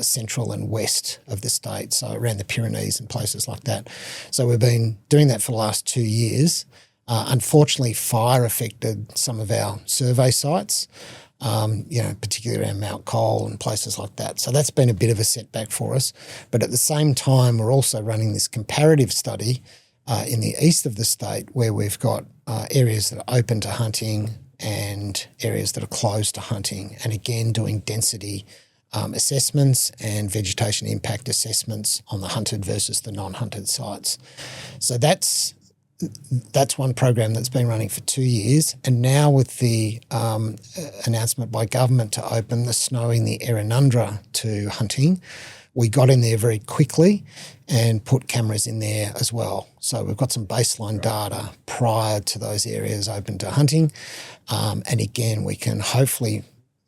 central and west of the state, so around the Pyrenees and places like that. So we've been doing that for the last 2 years. Unfortunately, fire affected some of our survey sites, particularly around Mount Cole and places like that. So that's been a bit of a setback for us. But at the same time, we're also running this comparative study in the east of the state where we've got areas that are open to hunting and areas that are closed to hunting, and again doing density assessments and vegetation impact assessments on the hunted versus the non-hunted sites. So that's one program that's been running for 2 years. And now with the announcement by government to open the Snowing the Errinundra to hunting, we got in there very quickly and put cameras in there as well. So we've got some baseline data prior to those areas open to hunting. And again, we can hopefully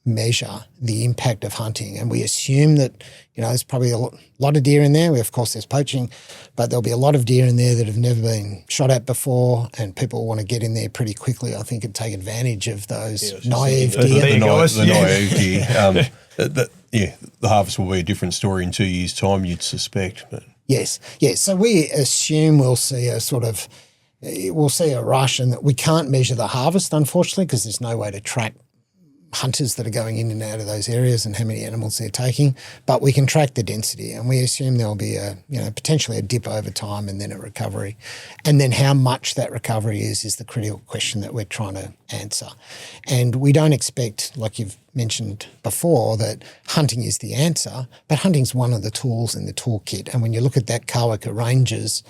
measure the impact of hunting. And we assume that, there's probably a lot of deer in there. Of course, there's poaching, but there'll be a lot of deer in there that have never been shot at before, and people want to get in there pretty quickly, I think, and take advantage of those naive deer. The naive deer. The harvest will be a different story in 2 years' time, you'd suspect. But. Yes. So we assume we'll see a rush, and that we can't measure the harvest, unfortunately, because there's no way to track hunters that are going in and out of those areas and how many animals they're taking, but we can track the density, and we assume there'll be potentially a dip over time and then a recovery. And then how much that recovery is the critical question that we're trying to answer. And we don't expect, like you've mentioned before, that hunting is the answer, but hunting's one of the tools in the toolkit. And when you look at that Kawaka Rangers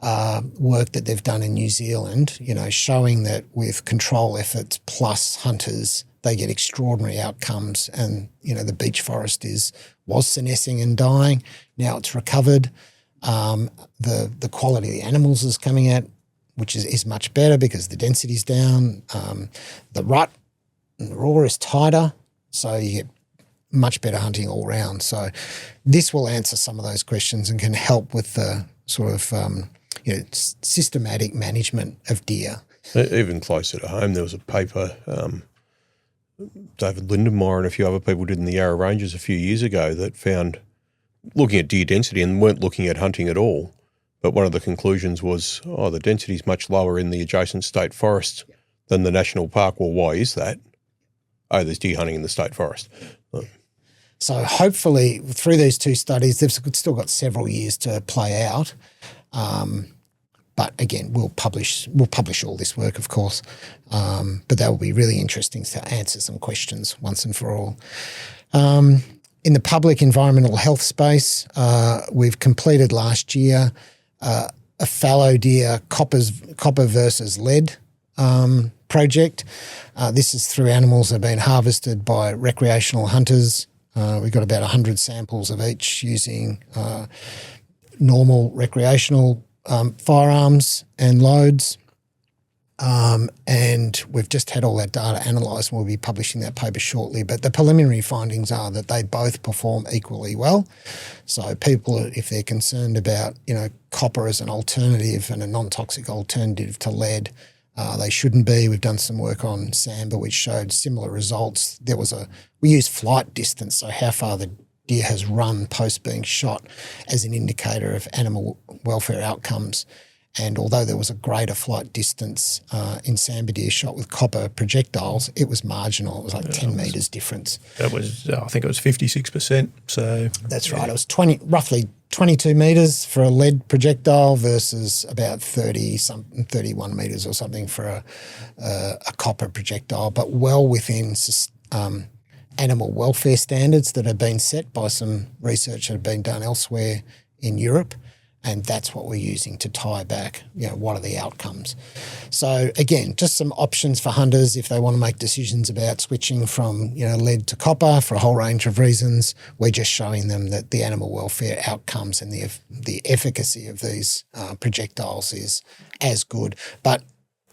work that they've done in New Zealand, showing that with control efforts plus hunters, they get extraordinary outcomes. And, the beech forest was senescing and dying. Now it's recovered. The quality of the animals is coming out, which is much better because the density's down. The rut and the raw is tighter, so you get much better hunting all round. So this will answer some of those questions and can help with the sort of systematic management of deer. Even closer to home, there was a paper David Lindenmeyer and a few other people did in the Yarra Ranges a few years ago that found, looking at deer density and weren't looking at hunting at all, but one of the conclusions was, the density is much lower in the adjacent state forest than the national park. Well, why is that? There's deer hunting in the state forest. So hopefully through these two studies, they've still got several years to play out. But again, we'll publish all this work, of course. But that will be really interesting to answer some questions once and for all. In the public environmental health space, we've completed last year a fallow deer copper versus lead project. This is through animals that have been harvested by recreational hunters. We've got about 100 samples of each using normal recreational firearms and loads. And we've just had all that data analysed, and we'll be publishing that paper shortly. But the preliminary findings are that they both perform equally well. So people, if they're concerned about, copper as an alternative and a non-toxic alternative to lead, they shouldn't be. We've done some work on Samba, which showed similar results. We used flight distance, so how far the deer has run post being shot, as an indicator of animal welfare outcomes. And although there was a greater flight distance in Samba deer shot with copper projectiles, it was marginal. It was like 10 metres difference. That was, I think it was 56%. So that's right. It was roughly 22 metres for a lead projectile versus about 31 metres or something for a copper projectile, but well within animal welfare standards that have been set by some research that have been done elsewhere in Europe. And that's what we're using to tie back, what are the outcomes. So again, just some options for hunters if they want to make decisions about switching from, lead to copper for a whole range of reasons. We're just showing them that the animal welfare outcomes and the efficacy of these projectiles is as good. But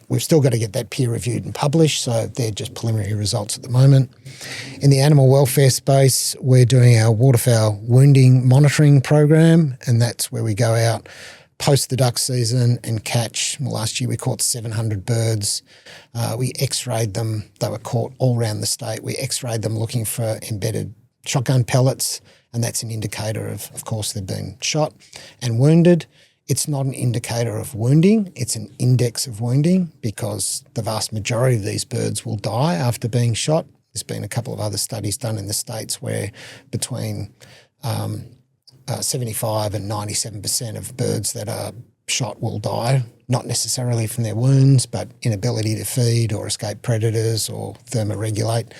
we've still got to get that peer-reviewed and published, so they're just preliminary results at the moment. In the animal welfare space, we're doing our waterfowl wounding monitoring program, and that's where we go out post the duck season and catch. Last year we caught 700 birds. We x-rayed them. They were caught all around the state. We x-rayed them looking for embedded shotgun pellets, and that's an indicator of course, they've been shot and wounded. It's not an indicator of wounding, it's an index of wounding because the vast majority of these birds will die after being shot. There's been a couple of other studies done in the States where between 75 and 97% of birds that are shot will die, not necessarily from their wounds, but inability to feed or escape predators or thermoregulate.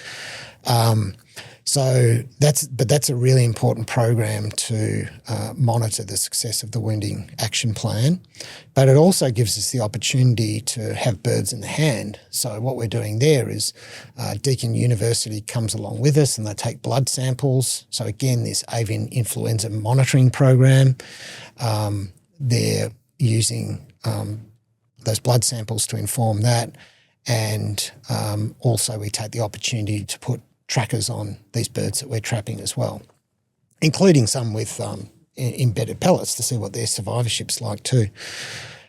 So that's a really important program to monitor the success of the wounding action plan. But it also gives us the opportunity to have birds in the hand. So what we're doing there is Deakin University comes along with us and they take blood samples. So again, this avian influenza monitoring program, they're using those blood samples to inform that. And also we take the opportunity to put trackers on these birds that we're trapping as well, including some with embedded pellets to see what their survivorship's like too.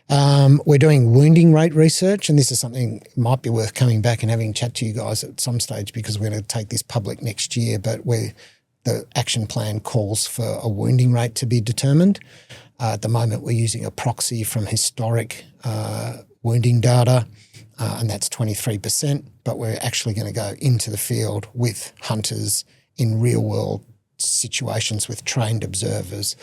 We're doing wounding rate research, and this is something might be worth coming back and having a chat to you guys at some stage because we're going to take this public next year, but the action plan calls for a wounding rate to be determined. At the moment, we're using a proxy from historic wounding data, and that's 23%, but we're actually going to go into the field with hunters in real-world situations with trained observers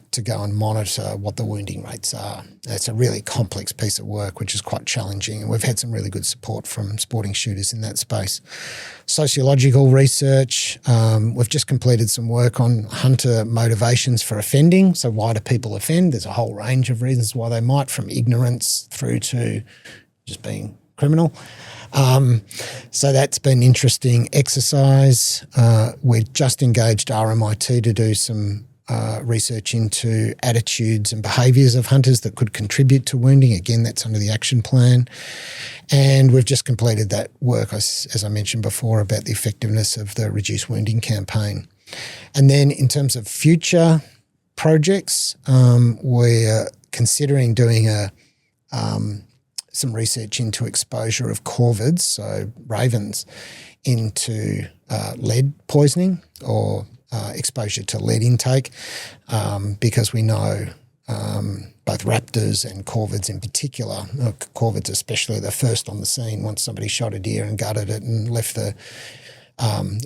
to go and monitor what the wounding rates are. It's a really complex piece of work, which is quite challenging, and we've had some really good support from sporting shooters in that space. Sociological research, we've just completed some work on hunter motivations for offending. So why do people offend? There's a whole range of reasons why they might, from ignorance through to just being criminal. So that's been interesting exercise. We've just engaged RMIT to do some research into attitudes and behaviours of hunters that could contribute to wounding. Again, that's under the action plan. And we've just completed that work, as I mentioned before, about the effectiveness of the reduced wounding campaign. And then in terms of future projects, we're considering doing some research into exposure of corvids, so ravens, into lead poisoning or exposure to lead intake, because we know both raptors and corvids in particular, corvids especially, they're first on the scene once somebody shot a deer and gutted it and left the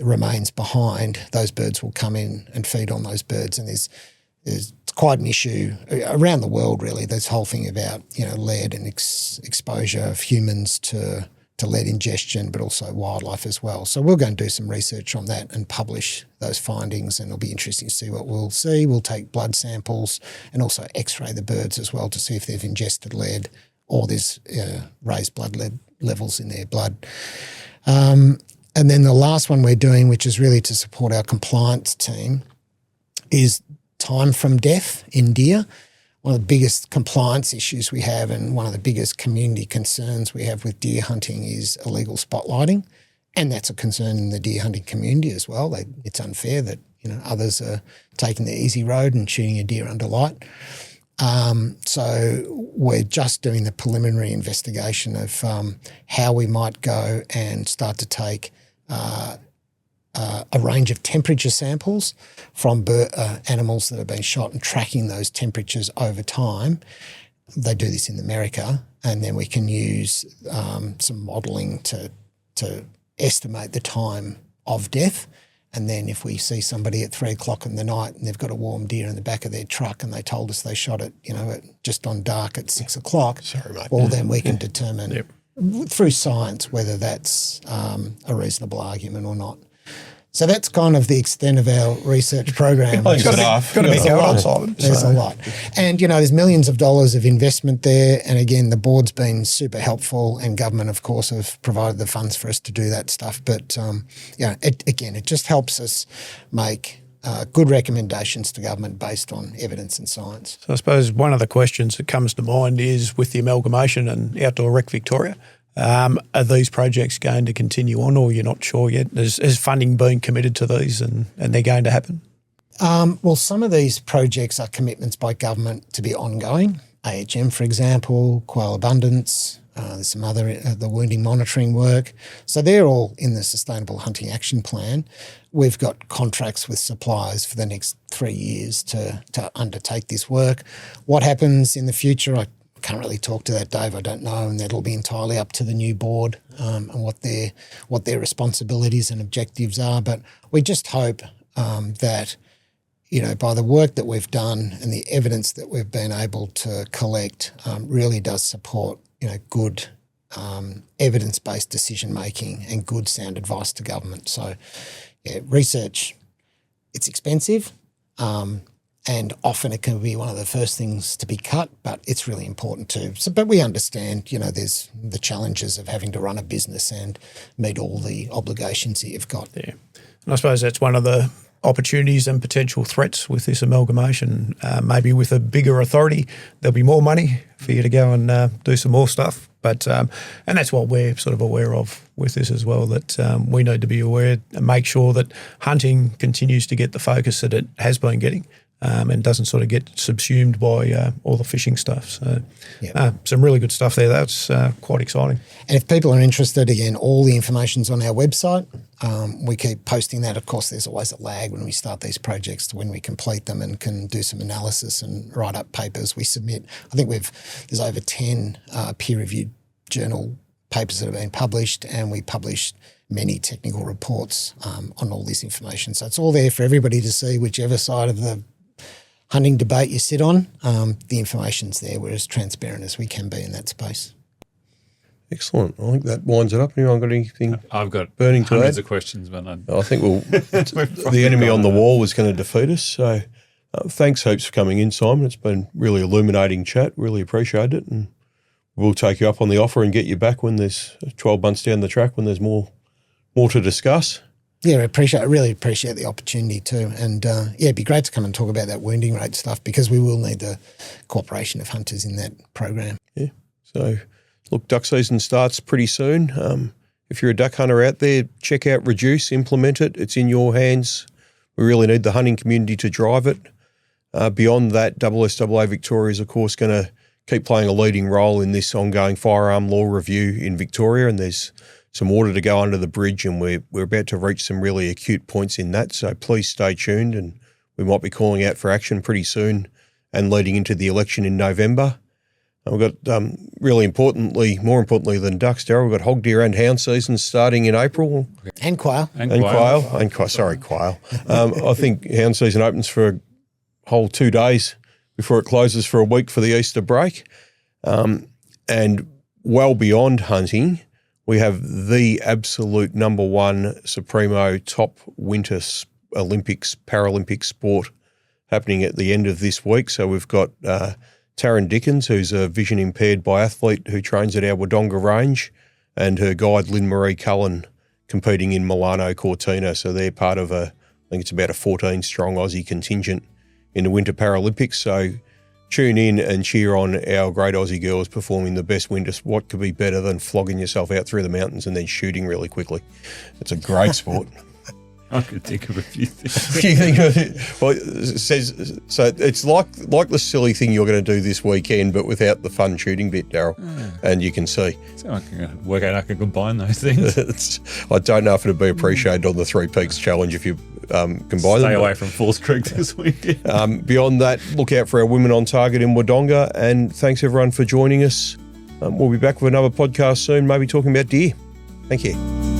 remains behind. Those birds will come in and feed on those birds, and there's quite an issue around the world, really. This whole thing about lead and exposure of humans to lead ingestion, but also wildlife as well. So we'll go and do some research on that and publish those findings, and it'll be interesting to see what we'll see. We'll take blood samples and also x-ray the birds as well to see if they've ingested lead or there's raised blood lead levels in their blood. And then the last one we're doing, which is really to support our compliance team, is time from death in deer. One of the biggest compliance issues we have and one of the biggest community concerns we have with deer hunting is illegal spotlighting, and that's a concern in the deer hunting community as well. It's unfair that others are taking the easy road and shooting a deer under light. So we're just doing the preliminary investigation of how we might go and start to take a range of temperature samples from animals that have been shot and tracking those temperatures over time. They do this in America, and then we can use some modelling to estimate the time of death And then if we see somebody at 3 o'clock in the night and they've got a warm deer in the back of their truck and they told us they shot it, just on dark at 6 o'clock, well, then we can determine through science whether that's a reasonable argument or not. So that's kind of the extent of our research program. Got to be going on, Simon. There's a lot. And, there's millions of dollars of investment there. And again, the board's been super helpful and government, of course, have provided the funds for us to do that stuff. But, it just helps us make good recommendations to government based on evidence and science. So I suppose one of the questions that comes to mind is with the amalgamation and Outdoor Rec Victoria, are these projects going to continue on, or you're not sure yet? Has funding been committed to these and they're going to happen? Well, some of these projects are commitments by government to be ongoing. AHM, for example, quail abundance, there's some other, the wounding monitoring work. So they're all in the Sustainable Hunting Action Plan. We've got contracts with suppliers for the next 3 years to undertake this work. What happens in the future, I can't really talk to that, Dave. I don't know, and that'll be entirely up to the new board and what their responsibilities and objectives are. But we just hope that, by the work that we've done and the evidence that we've been able to collect really does support, good evidence-based decision-making and good sound advice to government. So, research, it's expensive. And often it can be one of the first things to be cut, but it's really important too. So, but we understand, there's the challenges of having to run a business and meet all the obligations that you've got. Yeah. And I suppose that's one of the opportunities and potential threats with this amalgamation. Maybe with a bigger authority, there'll be more money for you to go and do some more stuff. But and that's what we're sort of aware of with this as well, that we need to be aware and make sure that hunting continues to get the focus that it has been getting. And doesn't sort of get subsumed by all the fishing stuff. So some really good stuff there. That's quite exciting. And if people are interested, again, all the information's on our website. We keep posting that. Of course, there's always a lag when we start these projects to when we complete them and can do some analysis and write up papers. We submit, I think there's over 10 peer-reviewed journal papers that have been published, and we published many technical reports on all this information. So it's all there for everybody to see, whichever side of the hunting debate you sit on, the information's there. We're as transparent as we can be in that space. Excellent. I think that winds it up. Anyone got anything? I've got burning to hundreds add? of questions, but I think the enemy on the wall was going to defeat us. So thanks heaps for coming in, Simon. It's been really illuminating chat. Really appreciate it. And we'll take you up on the offer and get you back when there's 12 months down the track, when there's more to discuss. Yeah, I really appreciate the opportunity too. And it'd be great to come and talk about that wounding rate stuff, because we will need the cooperation of hunters in that program. Yeah. So, look, duck season starts pretty soon. If you're a duck hunter out there, check out Reduce, implement it. It's in your hands. We really need the hunting community to drive it. Beyond that, SSAA Victoria is, of course, going to keep playing a leading role in this ongoing firearm law review in Victoria, and there's some water to go under the bridge, and we're about to reach some really acute points in that. So please stay tuned, and we might be calling out for action pretty soon and leading into the election in November. And we've got, more importantly than ducks, Daryl, we've got hog deer and hound season starting in April. And quail. Quail. I think hound season opens for a whole 2 days before it closes for a week for the Easter break. And well beyond hunting, we have the absolute number one supremo top winter Olympics, Paralympic sport happening at the end of this week. So we've got Taryn Dickens, who's a vision impaired biathlete who trains at our Wodonga range, and her guide Lynn Marie Cullen competing in Milano Cortina. So they're part of I think it's about a 14-strong Aussie contingent in the Winter Paralympics. So tune in and cheer on our great Aussie girls performing the best winter. What could be better than flogging yourself out through the mountains and then shooting really quickly? It's a great sport. I could think of a few things. Well, it says, so it's like the silly thing you're going to do this weekend, but without the fun shooting bit, Daryl. And you can see. So I can work out how I can combine those things. I don't know if it'd be appreciated on the Three Peaks Challenge if you combine them. Stay away from Falls Creek this weekend. Beyond that, look out for our Women on Target in Wodonga. And thanks everyone for joining us. We'll be back with another podcast soon, maybe talking about deer. Thank you.